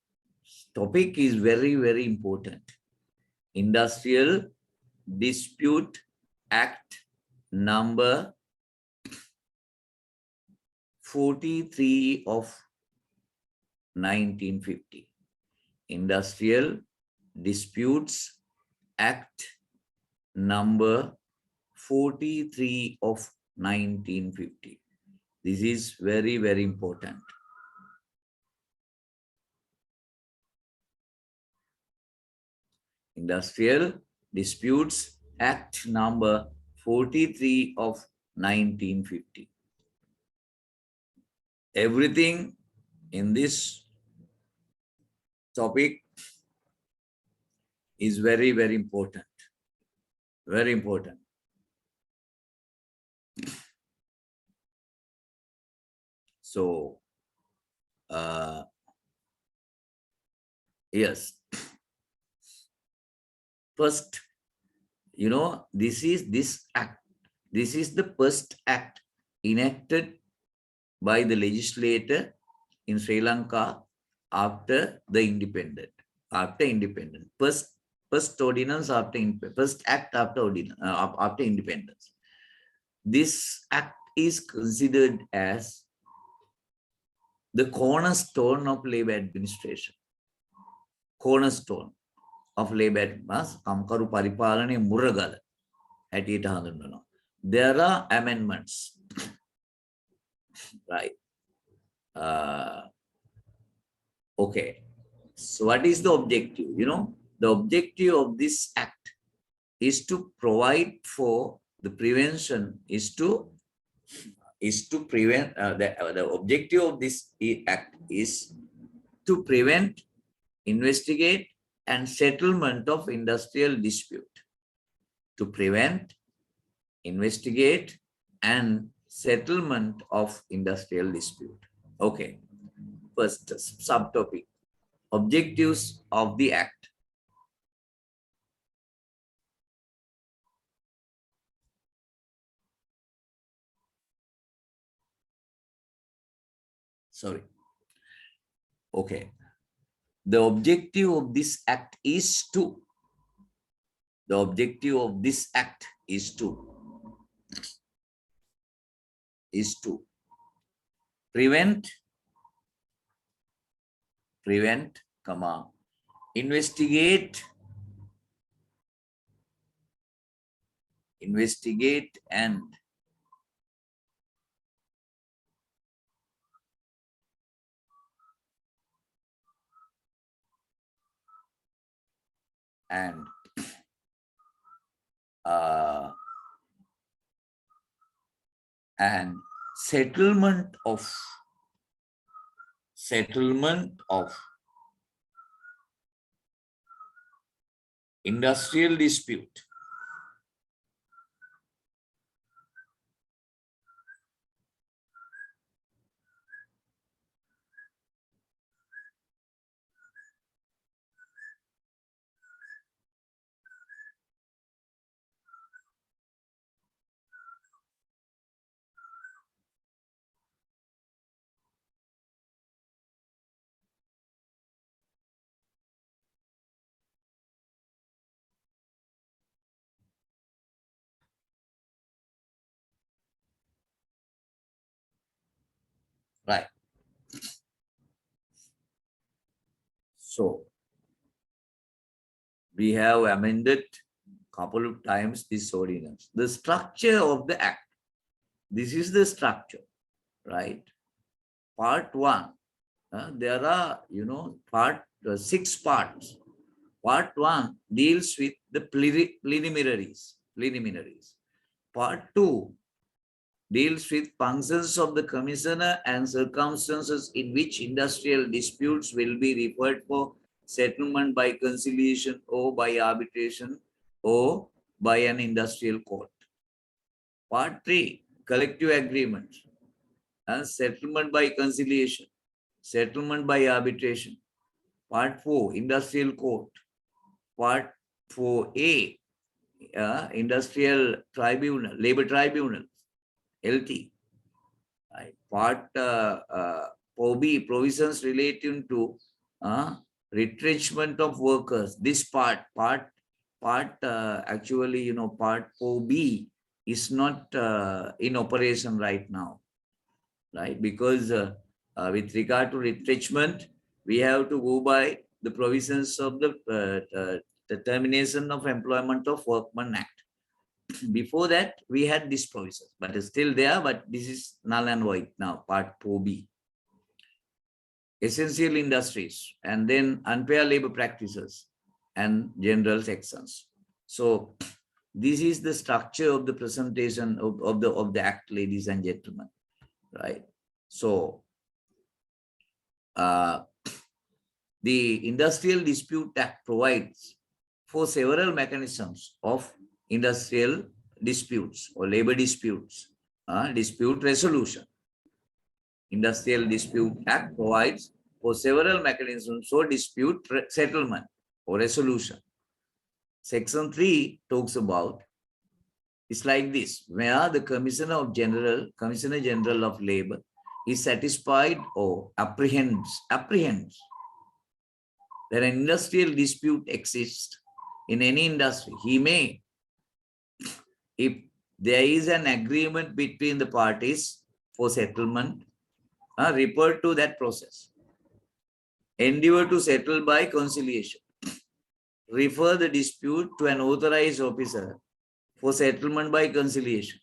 topic is very, very important. Industrial Dispute Act number 43 of 1950. Industrial Disputes Act number 43 of 1950. This is very, very important. Industrial Disputes Act number 43 of 1950. Everything in this topic is very, very important. Very important. So, yes. First, this is the first act enacted by the legislator in Sri Lanka after the independence. First ordinance first act after independence. This act is considered as the cornerstone of labor administration. Cornerstone of labor administration. Kamkaru paripalane muragala හැටියට හඳුන්වනවා. There are amendments, right? Okay. So what is the objective? The objective of this act is to provide for the prevention, the objective of this act is to prevent, investigate, and settlement of industrial dispute. To prevent, investigate, and settlement of industrial dispute. Okay. First subtopic, objectives of the act. Sorry. Okay. The objective of this act is to prevent, investigate and and uh, and settlement of industrial dispute. Right. So we have amended couple of times this ordinance. The structure of the act. This is the structure, right? Part 1. There are, six parts. Part 1 deals with the preliminaries. Part 2 deals with functions of the commissioner and circumstances in which industrial disputes will be referred for settlement by conciliation or by arbitration or by an industrial court. Part 3, collective agreements and settlement by conciliation, settlement by arbitration. Part 4, industrial court. Part 4A, industrial tribunal, labor tribunal, LT. Right. Part 4B, provisions relating to retrenchment of workers. This part actually, part 4B is not in operation right now, right? Because with regard to retrenchment, we have to go by the provisions of the Termination of Employment of Workmen Act. Before that, we had this provision, but it's still there, but this is null and void now, part 4B. Essential industries, and then unfair labor practices and general sections. So this is the structure of the presentation of the act, ladies and gentlemen, right? So the Industrial Dispute Act provides for several mechanisms of industrial disputes or labor disputes, dispute resolution. Industrial Dispute Act provides for several mechanisms for dispute settlement or resolution. Section 3 talks about, it's like this, where the Commissioner General of Labor is satisfied or apprehends that an industrial dispute exists in any industry, he may, if there is an agreement between the parties for settlement, refer to that process. Endeavor to settle by conciliation. Refer the dispute to an authorized officer for settlement by conciliation.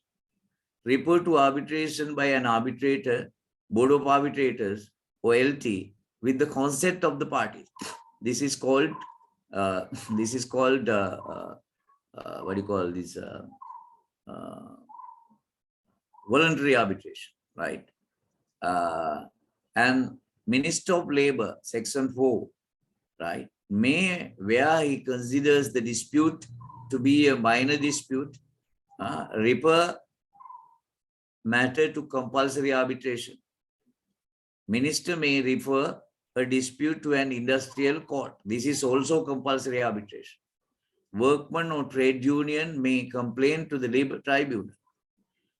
Refer to arbitration by an arbitrator, Board of Arbitrators, or LT, with the consent of the parties. This is called what do you call this? Voluntary arbitration, right? And Minister of Labor, Section 4, right, may, where he considers the dispute to be a minor dispute, refer matter to compulsory arbitration. Minister may refer a dispute to an industrial court. This is also compulsory arbitration. Workman or trade union may complain to the labor tribunal.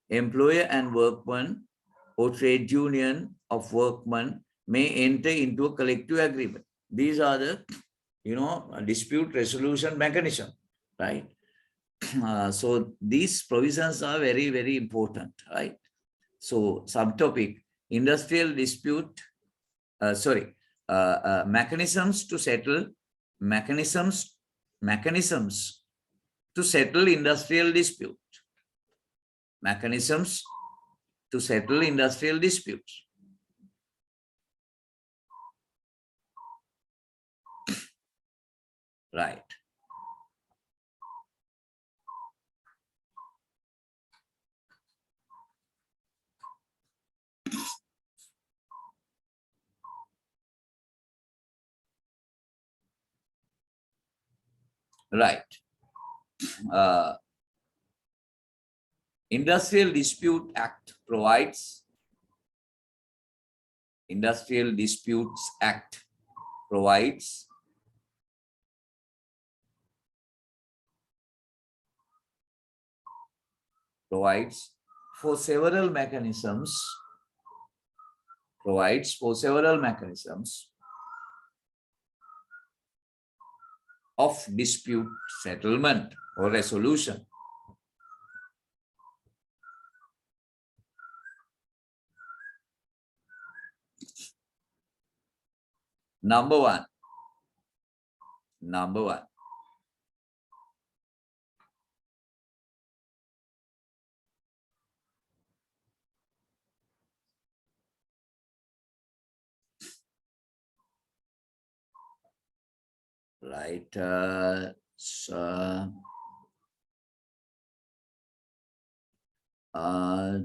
Employer and workman or trade union of workmen may enter into a collective agreement. These are the, dispute resolution mechanism, right? So these provisions are very, very important, right? So subtopic, industrial dispute, mechanisms to settle industrial dispute. Mechanisms to settle industrial disputes. Right. Right. Industrial Dispute Act provides provides for several mechanisms of dispute settlement or resolution. Number one. Right.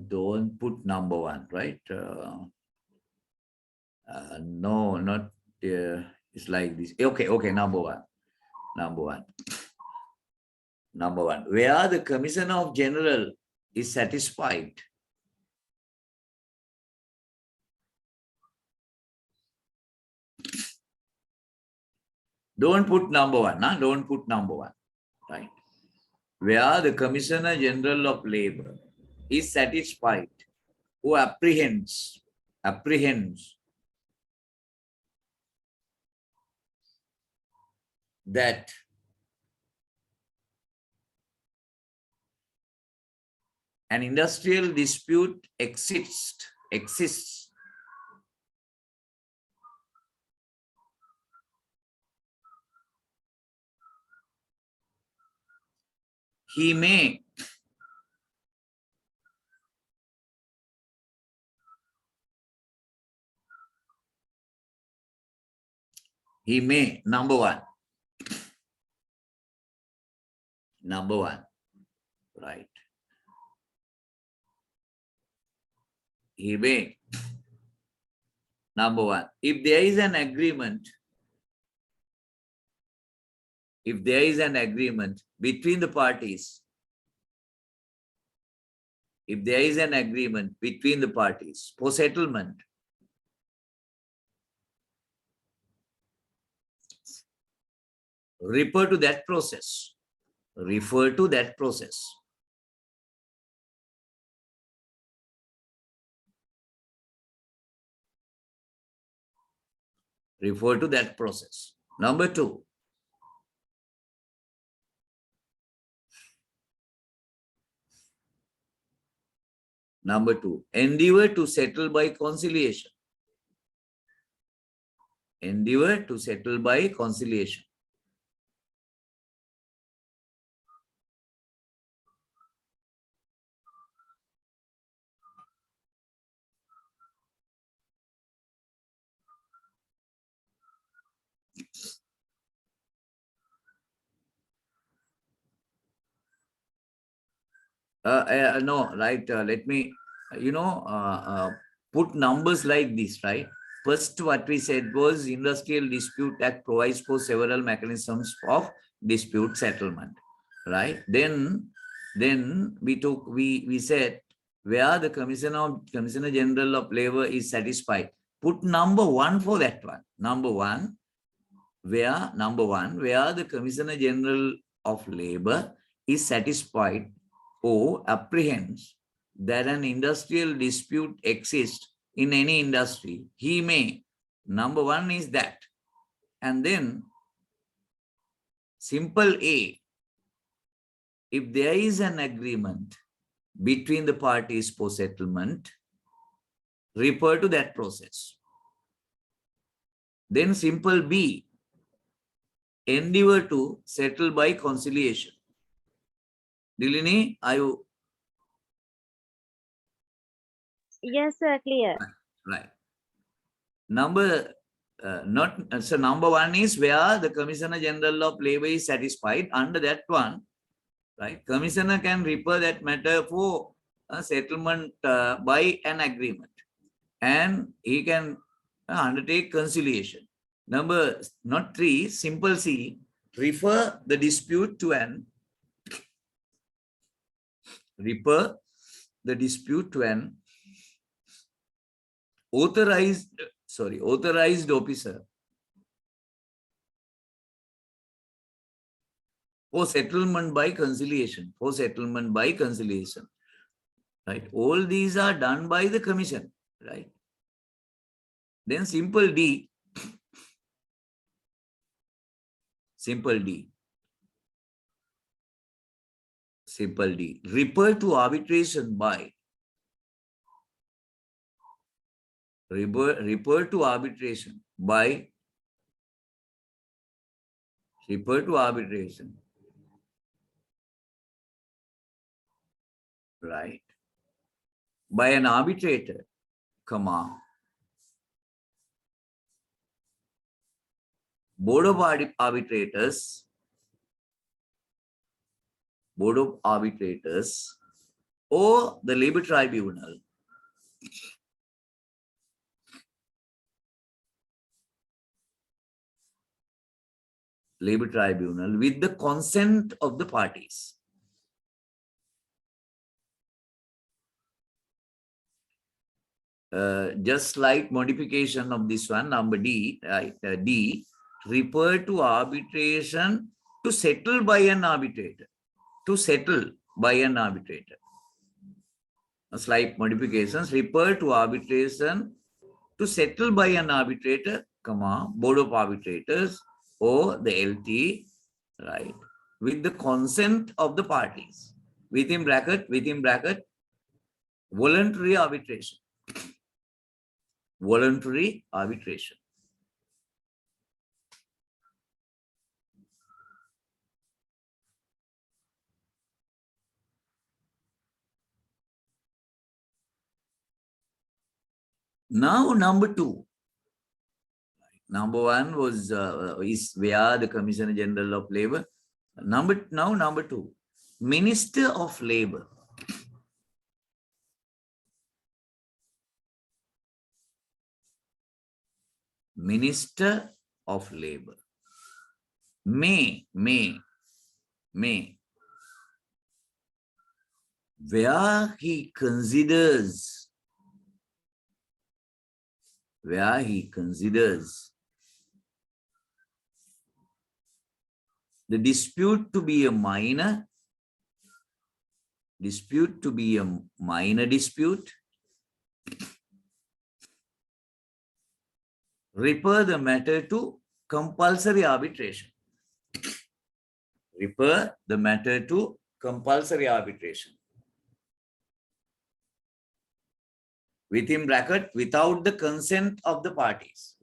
Don't put number one, right? No, not it's like this. Okay, number one. Where the Commissioner of General is satisfied don't put number one, nah? Don't put number one, right? Where the Commissioner General of Labor is satisfied, who apprehends that an industrial dispute exists, he may number one, right? He may, number one, if there is an agreement between the parties, for settlement, refer to that process. Refer to that process. Number two, endeavor to settle by conciliation. No, right. Let me, put numbers like this, right? First, what we said was Industrial Dispute Act provides for several mechanisms of dispute settlement, right? Then we said where the Commissioner General of Labor is satisfied. Put number one for that one. Number one, where the Commissioner General of Labor is satisfied or apprehends that an industrial dispute exists in any industry, he may, number one is that. And then simple A, if there is an agreement between the parties for settlement, refer to that process. Then simple B, endeavor to settle by conciliation. Dilini, are you? Yes, sir, clear. Right. Number one is where the Commissioner General of Labor is satisfied. Under that one, right, Commissioner can refer that matter for a settlement by an agreement, and he can undertake conciliation. Number not three, simple C, refer the dispute to an authorized officer for settlement by conciliation. Right? All these are done by the commission, right? Then simple D, refer to arbitration by right, by an arbitrator, comma, board of arbitrators, or the labor tribunal with the consent of the parties. Just slight modification of this one, number D, right? D, refer to arbitration to settle by an arbitrator. A slight modifications, refer to arbitration to settle by an arbitrator, comma, board of arbitrators or the LT, right, with the consent of the parties. Within bracket, voluntary arbitration. Now, number 2. Number 1 was is via the Commissioner General of Labor. Number 2, Minister of Labor. Minister of Labor may, where he considers the dispute to be a minor dispute, refer the matter to compulsory arbitration. Within bracket, without the consent of the parties.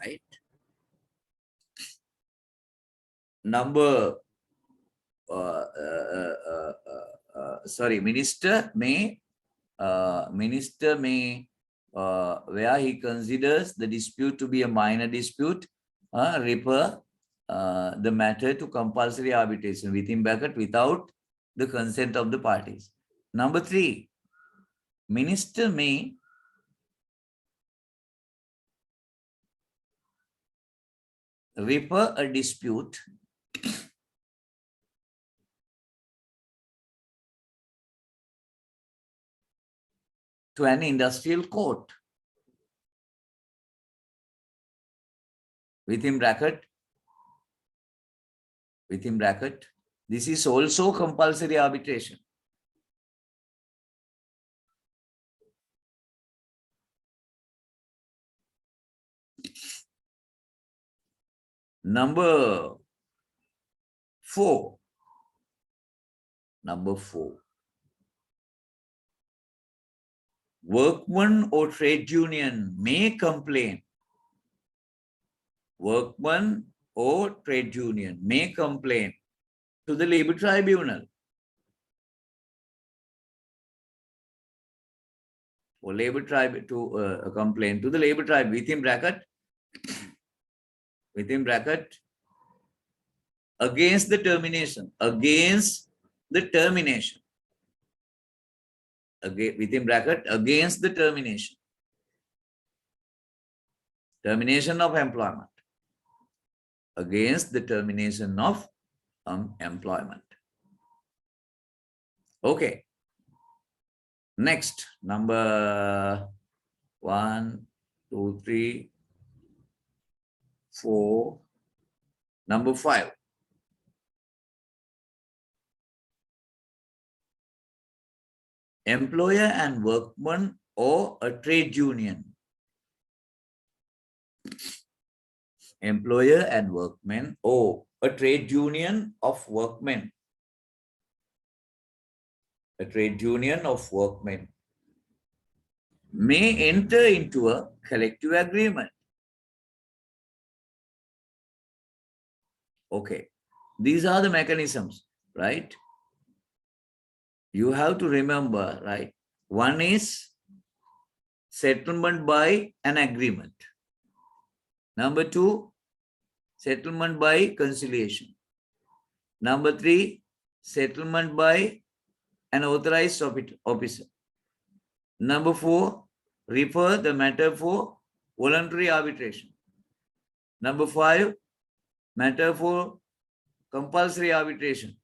Right. Number minister may where he considers the dispute to be a minor dispute, refer the matter to compulsory arbitration, within bracket, without the consent of the parties. Number 3, minister may refer a dispute to an industrial court, within bracket, this is also compulsory arbitration. Number 4. Workman or trade union may complain. To the labor tribunal. Complain to the labor tribunal, within bracket, within bracket, against the termination, against the termination, again, within bracket, against the termination, termination of employment, against the termination of employment. Okay. Next, number 1, 2, 3, 4. Number 5. Employer and workman or a trade union. Employer and workmen or a trade union of workmen. A trade union of workmen may enter into a collective agreement. Okay. These are the mechanisms, right? You have to remember, right? One is settlement by an agreement. Number 2, settlement by conciliation. Number 3, settlement by an authorized officer. Number 4, refer the matter for voluntary arbitration. Number 5, matter for compulsory arbitration.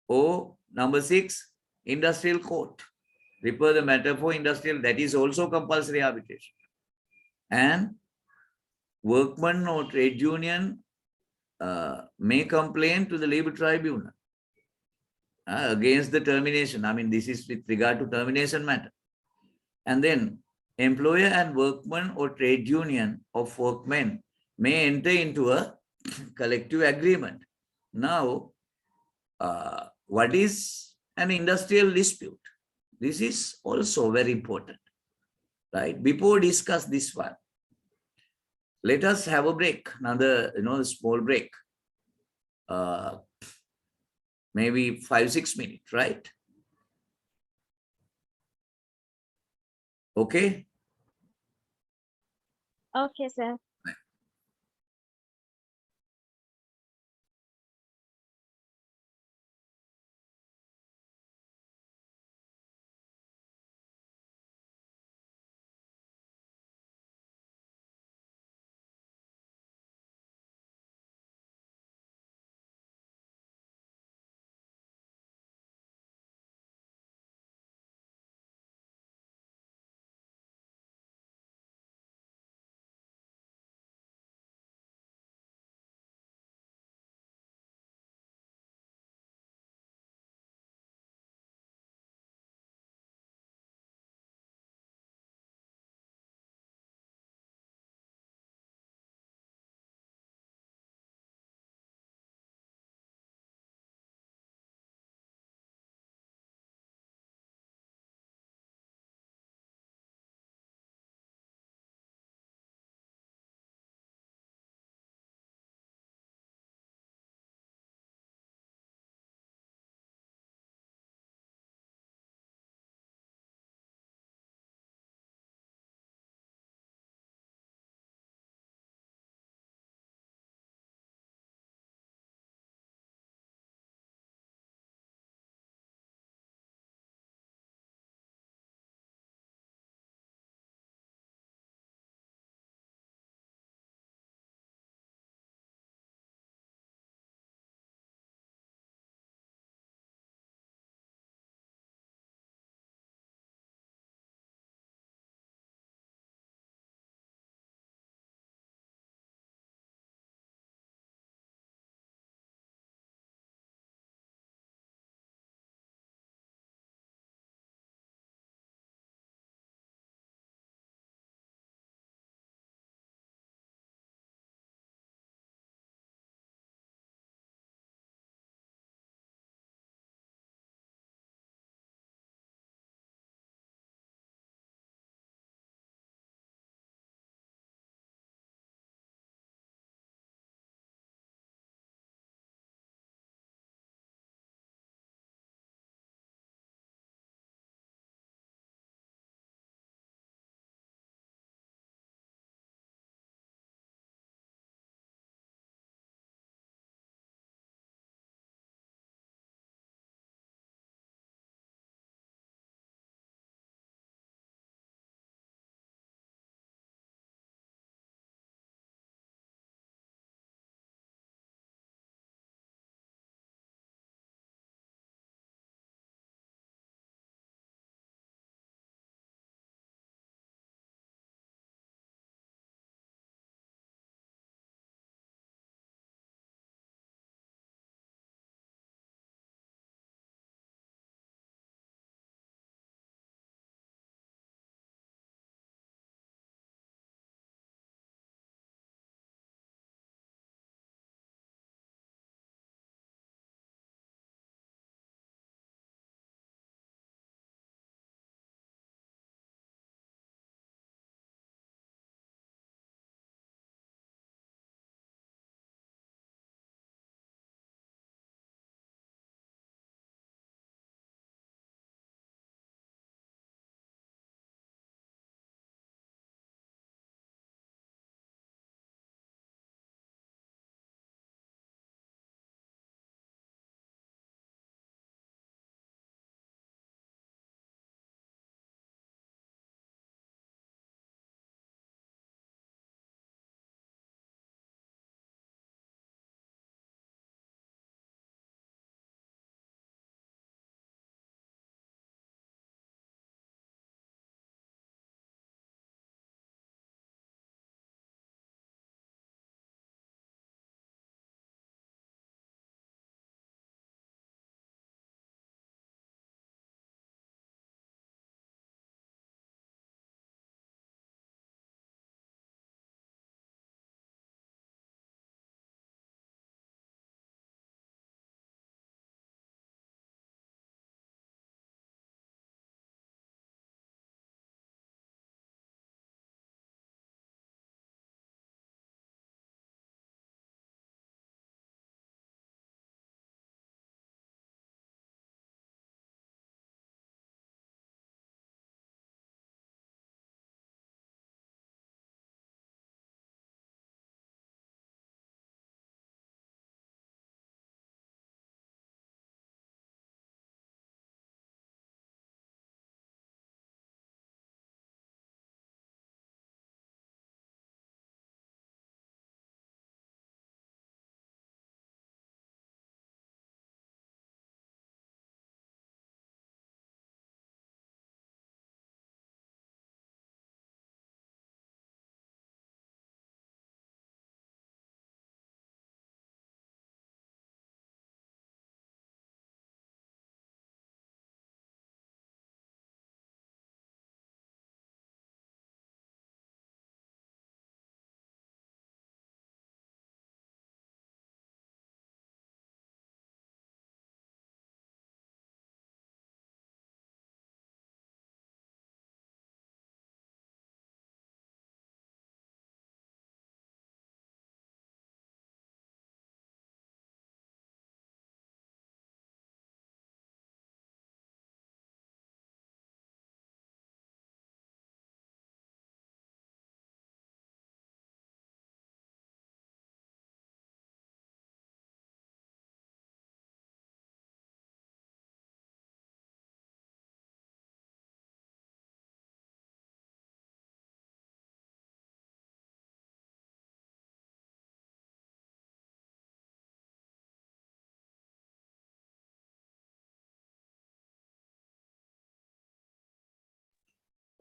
Or number 6, industrial court. Refer the matter for industrial, that is also compulsory arbitration. And workman or trade union may complain to the labor tribunal against the termination. I mean, this is with regard to termination matter. And then employer and workman or trade union of workmen may enter into a collective agreement. Now, what is an industrial dispute? This is also very important, right? Before discuss this one, let us have a break, another, small break. Maybe 5-6 minutes, right? Okay. Okay, sir.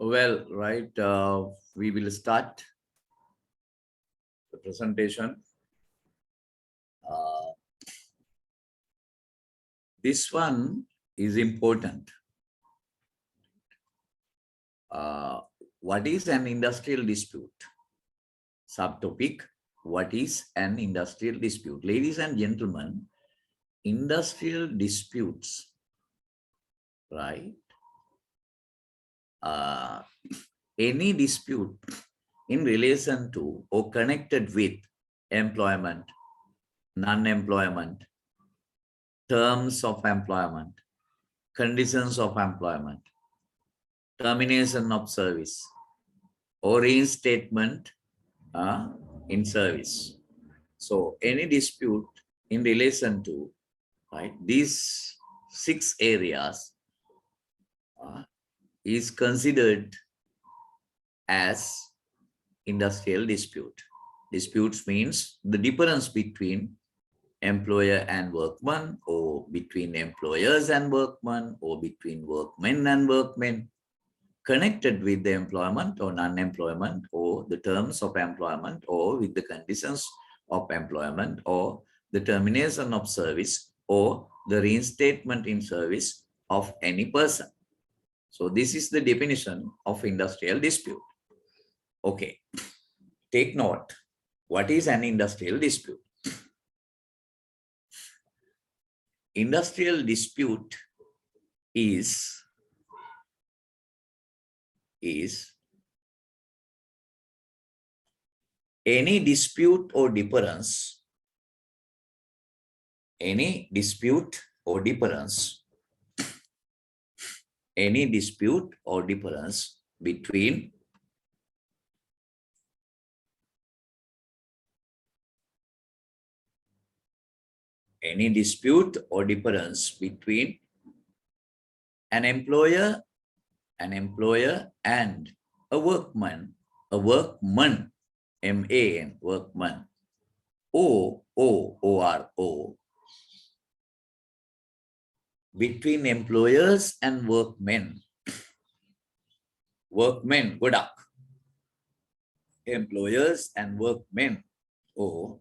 Well, right, we will start the presentation. This one is important. What is an industrial dispute? Subtopic, what is an industrial dispute? Ladies and gentlemen, industrial disputes, right? Any dispute in relation to or connected with employment, non-employment, terms of employment, conditions of employment, termination of service, or reinstatement in service. So any dispute in relation to, right, these 6 areas is considered as industrial dispute. Disputes means the difference between employer and workman, or between employers and workmen, or between workmen and workmen, connected with the employment or non-employment, or the terms of employment, or with the conditions of employment, or the termination of service, or the reinstatement in service of any person. So this is the definition of industrial dispute. Okay, take note. What is an industrial dispute? Industrial dispute is any dispute or difference, any dispute or difference between an employer and a workman, M-A-N, workman, O-R-O, between employers and workmen, godak, employers and workmen, or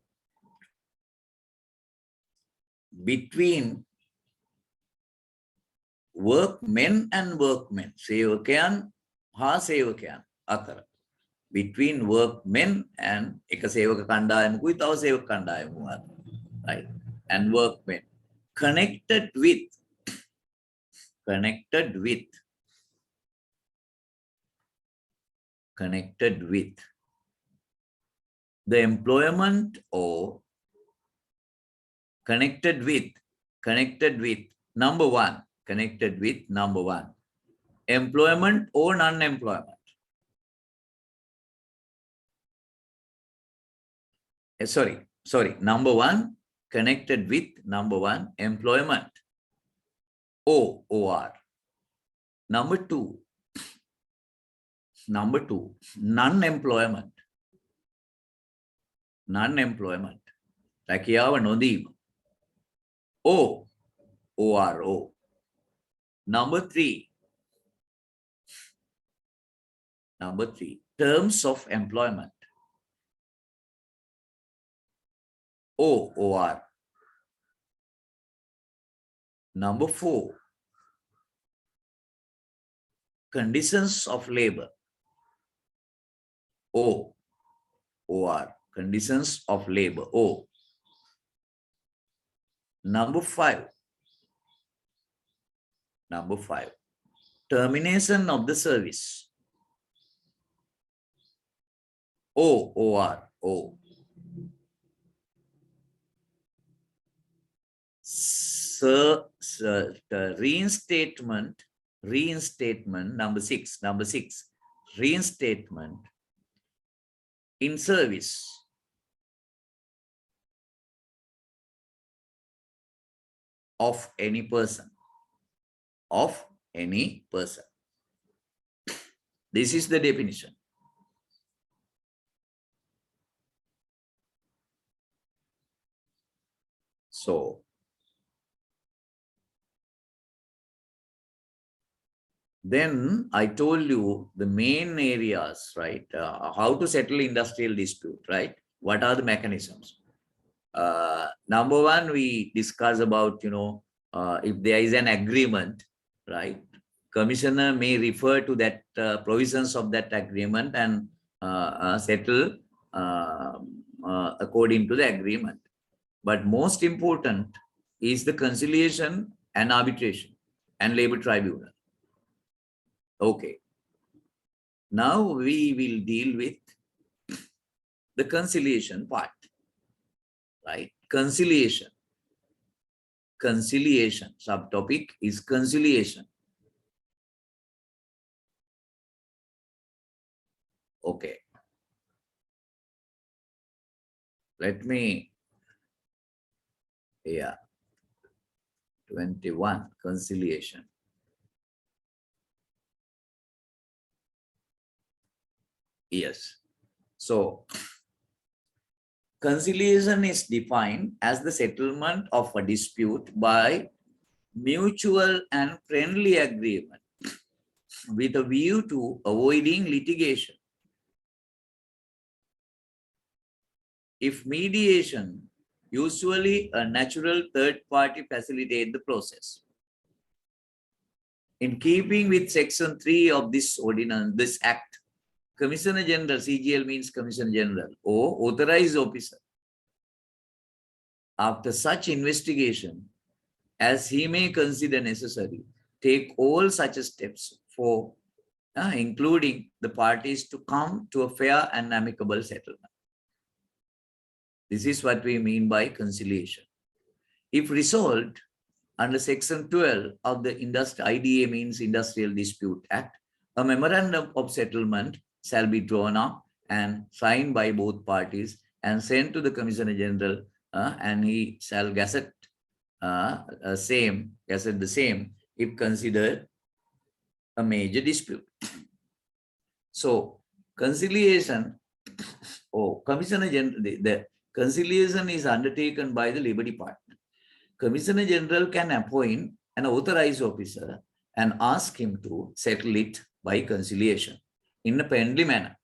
between workmen and workmen, සේවකයන් හා සේවකයන් අතර, between workmen and එක සේවක කණ්ඩායමකුයි තව සේවක කණ්ඩායමකුයි අතර, right, and workmen, connected with the employment, or connected with number one, employment or non-employment. Number one, connected with employment, O-R. Number two, non-employment, රැකියාව නොදීම, O-R-O. Number three, terms of employment, O-O-R. Number four, conditions of labor, O-O-R, conditions of labor, O. Number five, termination of the service, O-O-R, O. Reinstatement, number six, reinstatement in service of any person, This is the definition. So Then I told you the main areas, right? How to settle industrial dispute, right? What are the mechanisms? Number one, we discuss about, if there is an agreement, right? Commissioner may refer to that provisions of that agreement and settle according to the agreement. But most important is the conciliation and arbitration and labor tribunal. Okay. Now we will deal with the conciliation part, right? Conciliation. Conciliation. Subtopic is conciliation. Okay. Let me, 21, conciliation. Yes. So, conciliation is defined as the settlement of a dispute by mutual and friendly agreement with a view to avoiding litigation. If mediation, usually a natural third party facilitates the process. In keeping with Section 3 of this ordinance, this act, Commissioner General, CGL means Commissioner General, or authorized officer, after such investigation as he may consider necessary, take all such steps for including the parties to come to a fair and amicable settlement. This is what we mean by conciliation. If resolved under Section 12 of the IDA means Industrial Dispute Act, a memorandum of settlement shall be drawn up and signed by both parties and sent to the Commissioner General, and he shall gazette the same if considered a major dispute. So conciliation, Commissioner General, the conciliation is undertaken by the Labor Department. Commissioner General can appoint an authorized officer and ask him to settle it by conciliation in a friendly manner,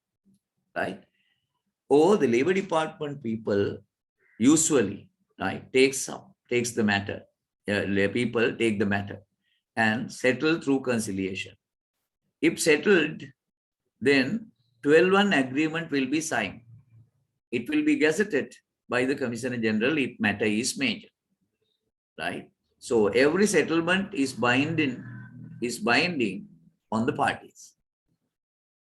right? Or the Labor Department people usually, right, takes the matter. People take the matter and settle through conciliation. If settled, then 12-1 agreement will be signed. It will be gazetted by the Commissioner General if matter is major, right? So every settlement is binding on the parties.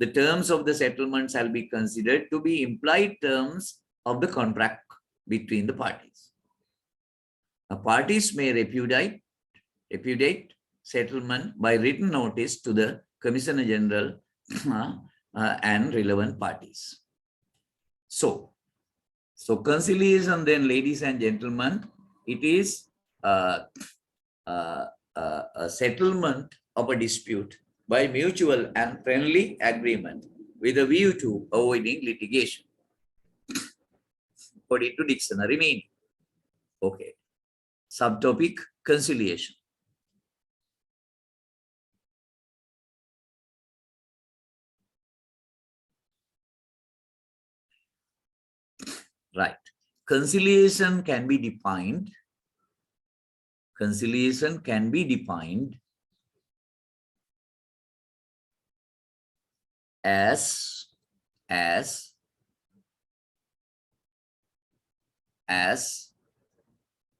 The terms of the settlement shall be considered to be implied terms of the contract between the parties. Parties may repudiate settlement by written notice to the Commissioner General and relevant parties. So conciliation then, ladies and gentlemen, it is a settlement of a dispute by mutual and friendly agreement with a view to avoiding litigation, according to dictionary meaning. Okay. Subtopic, conciliation. Right. Conciliation can be defined. Conciliation can be defined as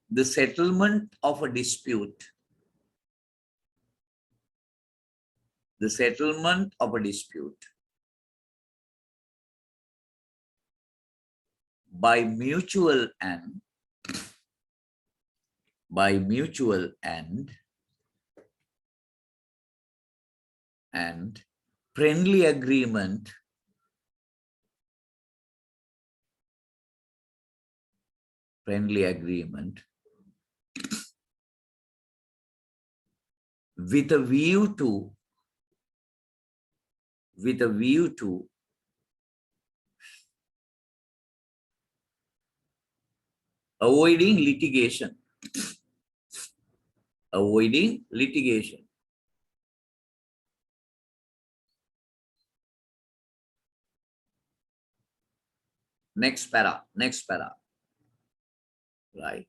the settlement of a dispute. The settlement of a dispute by mutual and friendly agreement with a view to avoiding litigation. Next para. Right.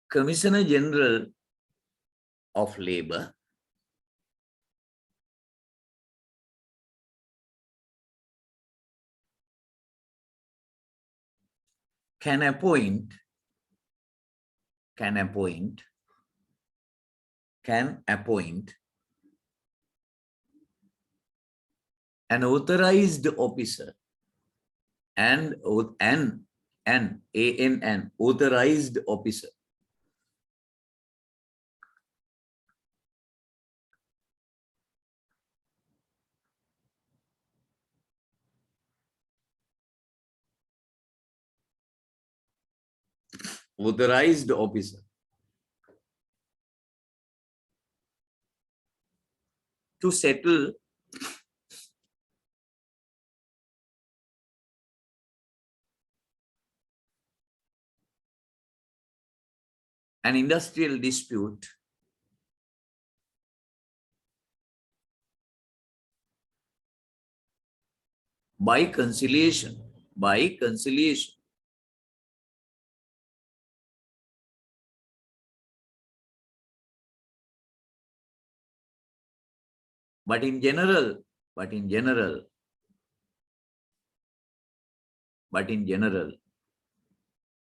Commissioner General of Labor can appoint an authorized officer and authorized officer to settle an industrial dispute by conciliation. But in general,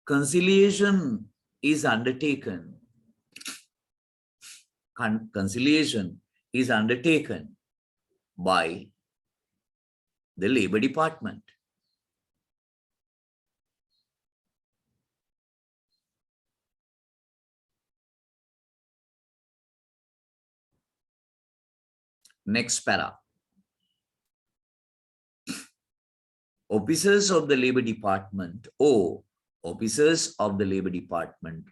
conciliation is undertaken. Conciliation is undertaken by the Labor Department. Next para. Officers of the Labor Department, officers of the Labor Department,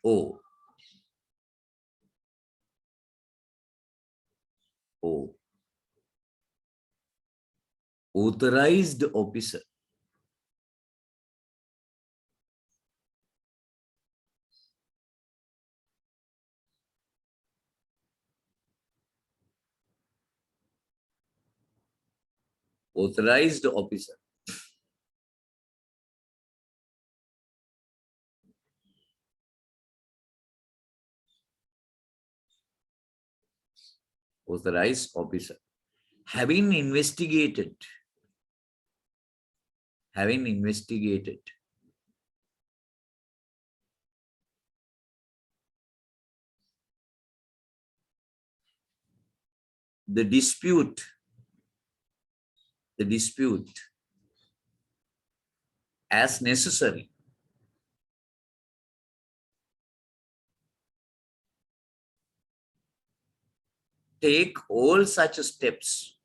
authorized officer authorized officer having investigated the dispute as necessary take all such steps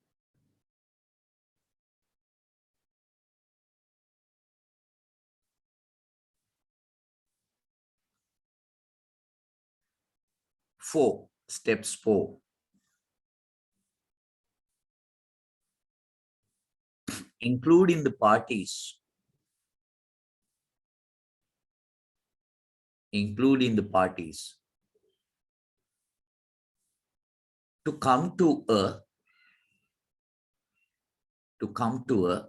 steps 4, including the parties to come to a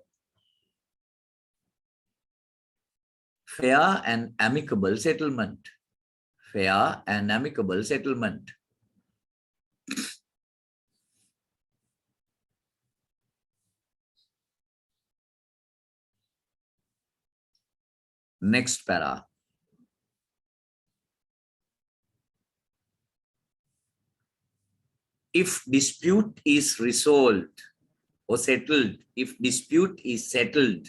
fair and amicable settlement. Next para. If dispute is resolved or settled, if dispute is settled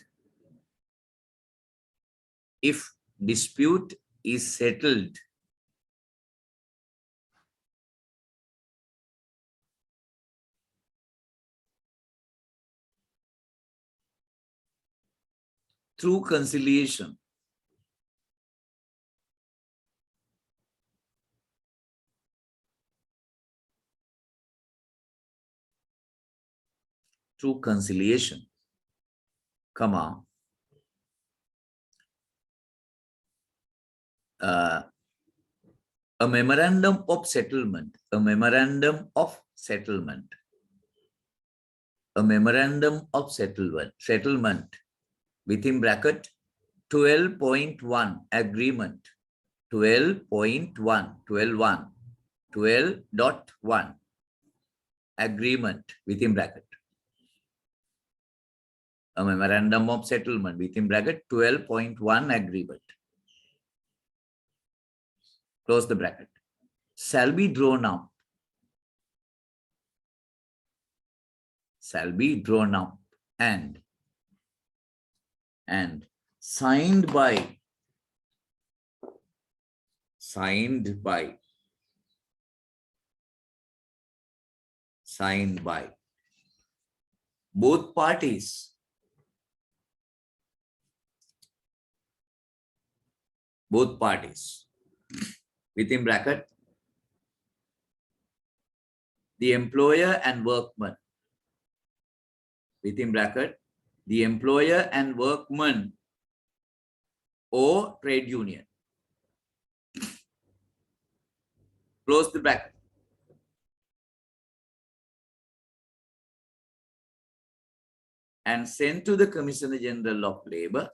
through conciliation, comma, A memorandum of settlement, a memorandum of settlement, a memorandum of settlement within bracket 12.1 agreement, 12.1, 12.1 agreement within bracket. A memorandum of settlement within bracket 12.1 agreement. Close the bracket. Shall be drawn up. Shall be drawn up and signed by both parties within bracket the employer and workman, within bracket the employer and workman or trade union. Close the bracket. And sent to the Commissioner General of Labour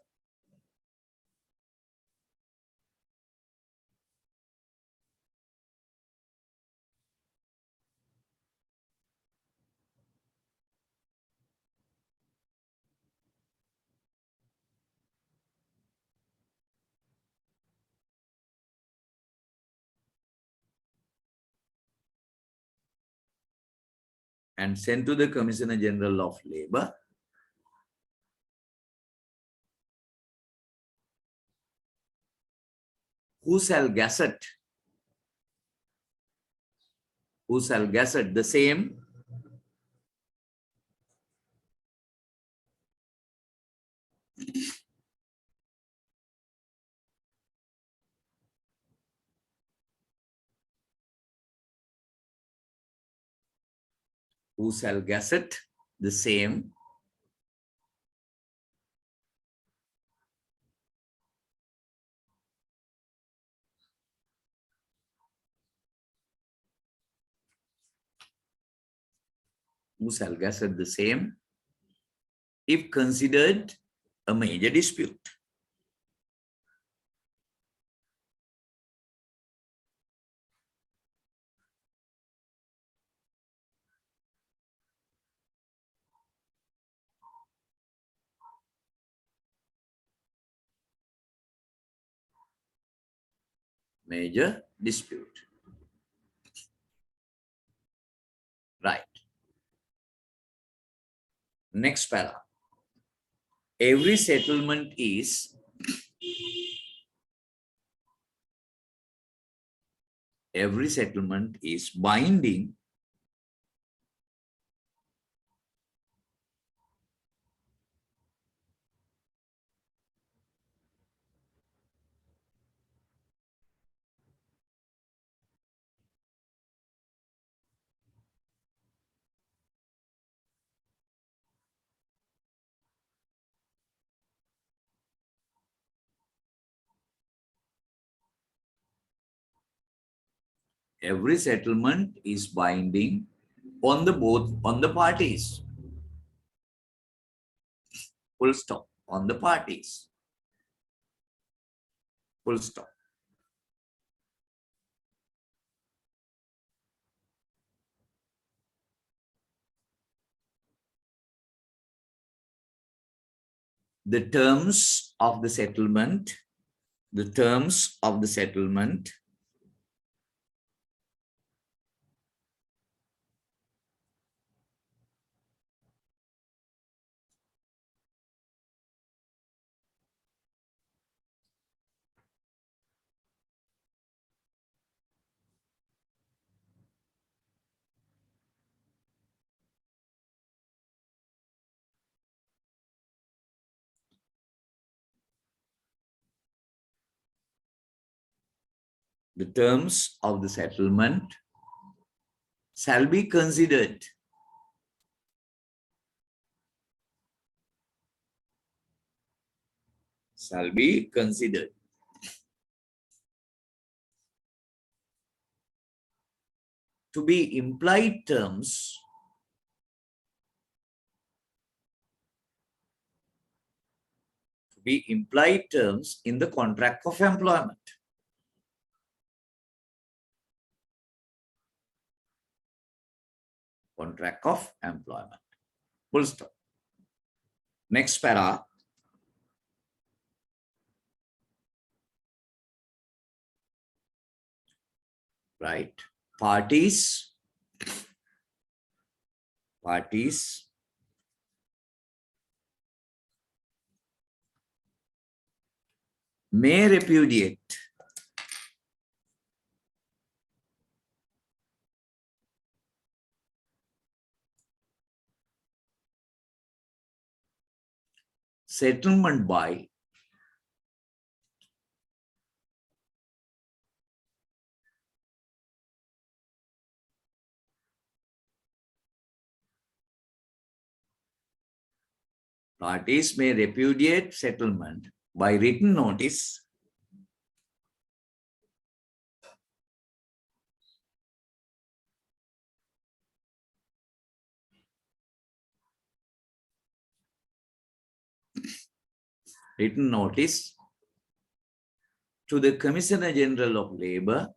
who shall gazette the same if considered a major dispute. Major dispute. Right. Next para. Every settlement is binding every settlement is binding on the parties. Full stop. On the parties. Full stop. The terms of the settlement, the terms of the settlement shall be considered to be implied terms in the contract of employment. Contract of employment. Full stop. Next para. Right. Parties may repudiate settlement by parties may repudiate settlement by written notice to the Commissioner General of Labour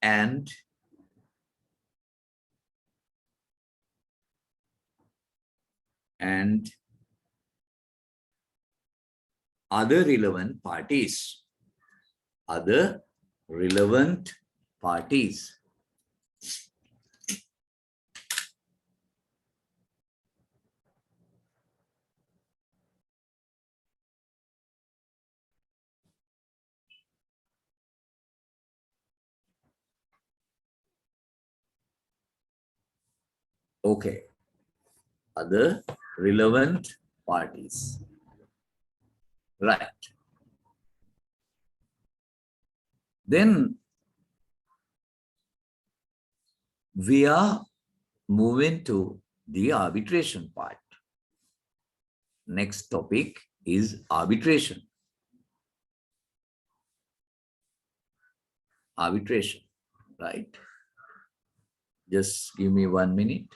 and other relevant parties. Okay. Other relevant parties. Right. Then we are moving to the arbitration part. Next topic is arbitration. Arbitration, right? Just give me 1 minute.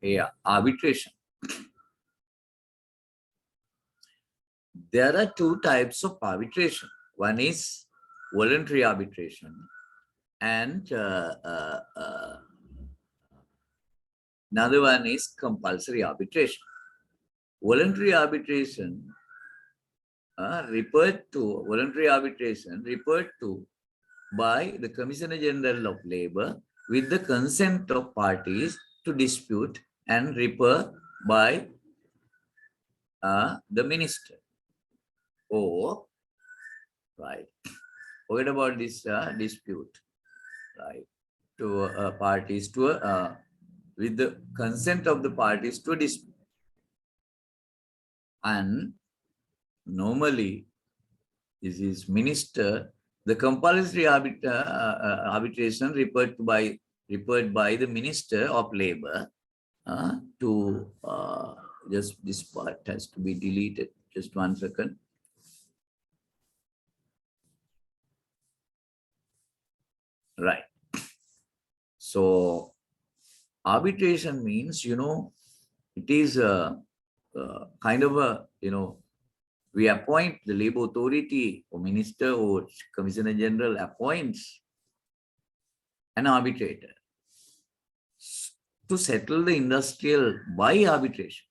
Yeah, arbitration. There are two types of arbitration. One is voluntary arbitration and another one is compulsory arbitration. Voluntary arbitration referred to by the Commissioner General of Labour with the consent of parties to dispute and referred by the minister. Or, right, forget about this dispute, right, to parties to with the consent of the parties to dispute. And normally, this is minister, the compulsory arbitration referred by the Minister of Labour to just this part has to be deleted. Just 1 second. Right. So arbitration means, it is a kind of a, we appoint the labor authority or minister or commissioner general appoints an arbitrator to settle the industrial by arbitration,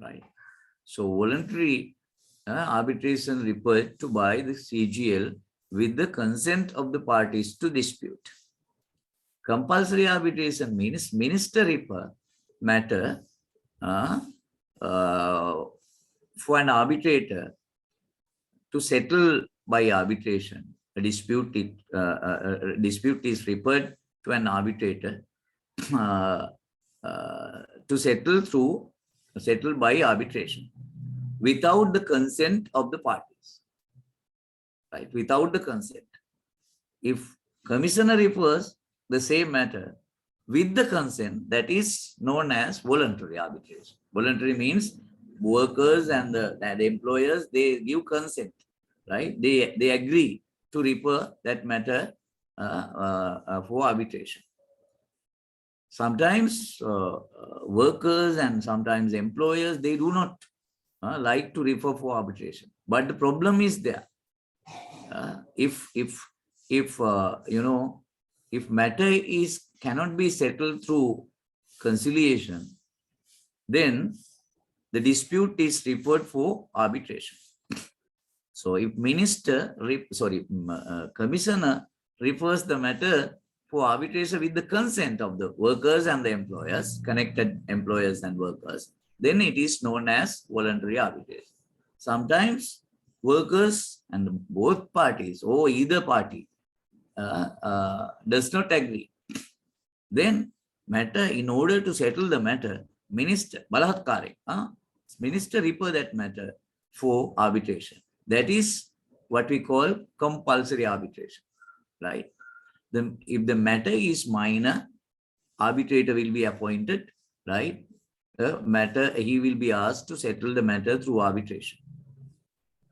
right? So voluntary arbitration referred to by the CGL with the consent of the parties to dispute. Compulsory arbitration means minister refer matter for an arbitrator to settle by arbitration. A dispute is referred to an arbitrator to settle by arbitration without the consent of the parties, right? Without the consent. If commissioner refers the same matter with the consent, that is known as voluntary arbitration. Voluntary means workers and the employers, they give consent, right? They agree to refer that matter for arbitration. Sometimes workers and sometimes employers, they do not like to refer for arbitration. But the problem is there. If if matter cannot be settled through conciliation, then the dispute is referred for arbitration. So if commissioner refers the matter for arbitration with the consent of the workers and the employers, connected employers and workers, then it is known as voluntary arbitration. Sometimes workers and both parties or either party does not agree. Then matter, in order to settle the matter, minister refer that matter for arbitration. That is what we call compulsory arbitration, right? If the matter is minor, arbitrator will be appointed, right? He will be asked to settle the matter through arbitration.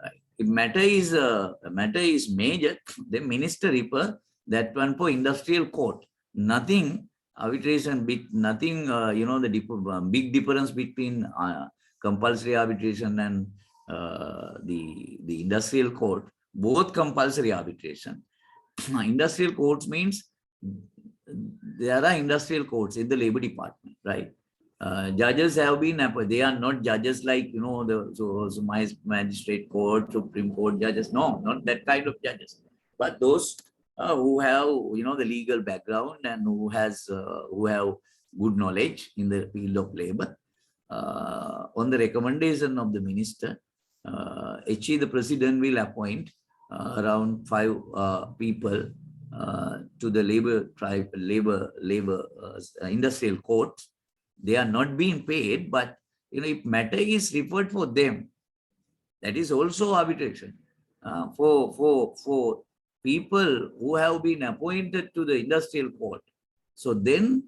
Right? If matter is major, the minister refer that one for industrial court. Nothing arbitration, nothing, the big difference between compulsory arbitration and the industrial court, both compulsory arbitration. Industrial courts means there are industrial courts in the labor department, right? Judges have been appointed. They are not judges like, the magistrate court, Supreme Court judges. No, not that kind of judges. But those who have, the legal background and who have good knowledge in the field of labor, on the recommendation of the minister, HE, the president, will appoint around 5 people to the labor industrial court. They are not being paid, but if matter is referred for them, that is also arbitration. For people who have been appointed to the industrial court, so then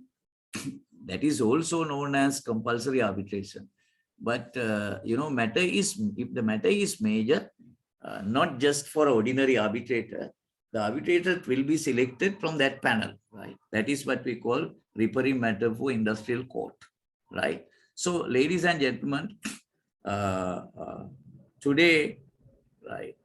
that is also known as compulsory arbitration. But matter is, if the matter is major, not just for ordinary arbitrator, the arbitrator will be selected from that panel, right? That is what we call referring matter for industrial court, right? So, ladies and gentlemen, today, right,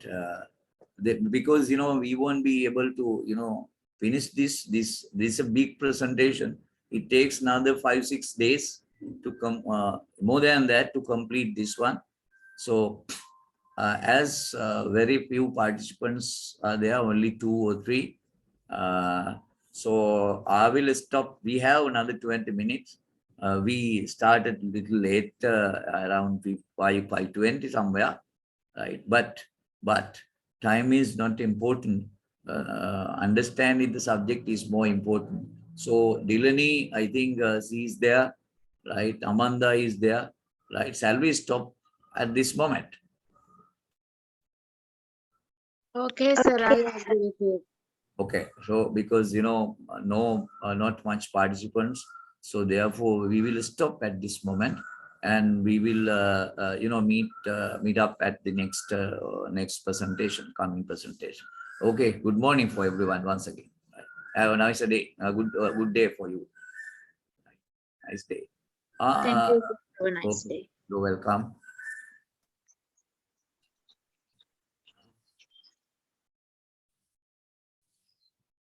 because we won't be able to finish this. This is a big presentation. It takes another 5-6 days to come, more than that, to complete this one. So, as very few participants are there, only 2 or 3. So I will stop. We have another 20 minutes. We started a little late, around 5:20 somewhere, right? But time is not important. Understanding the subject is more important. So Delaney, I think she is there, right? Amanda is there, right? Shall we stop at this moment? Okay, sir, I agree with you. Okay, so because not much participants, so therefore we will stop at this moment, and we will meet up at the next presentation, coming presentation. Okay, good morning for everyone once again. Have a nice day. A good day for you. Nice day. Thank you. Have a nice Okay. day. You're welcome.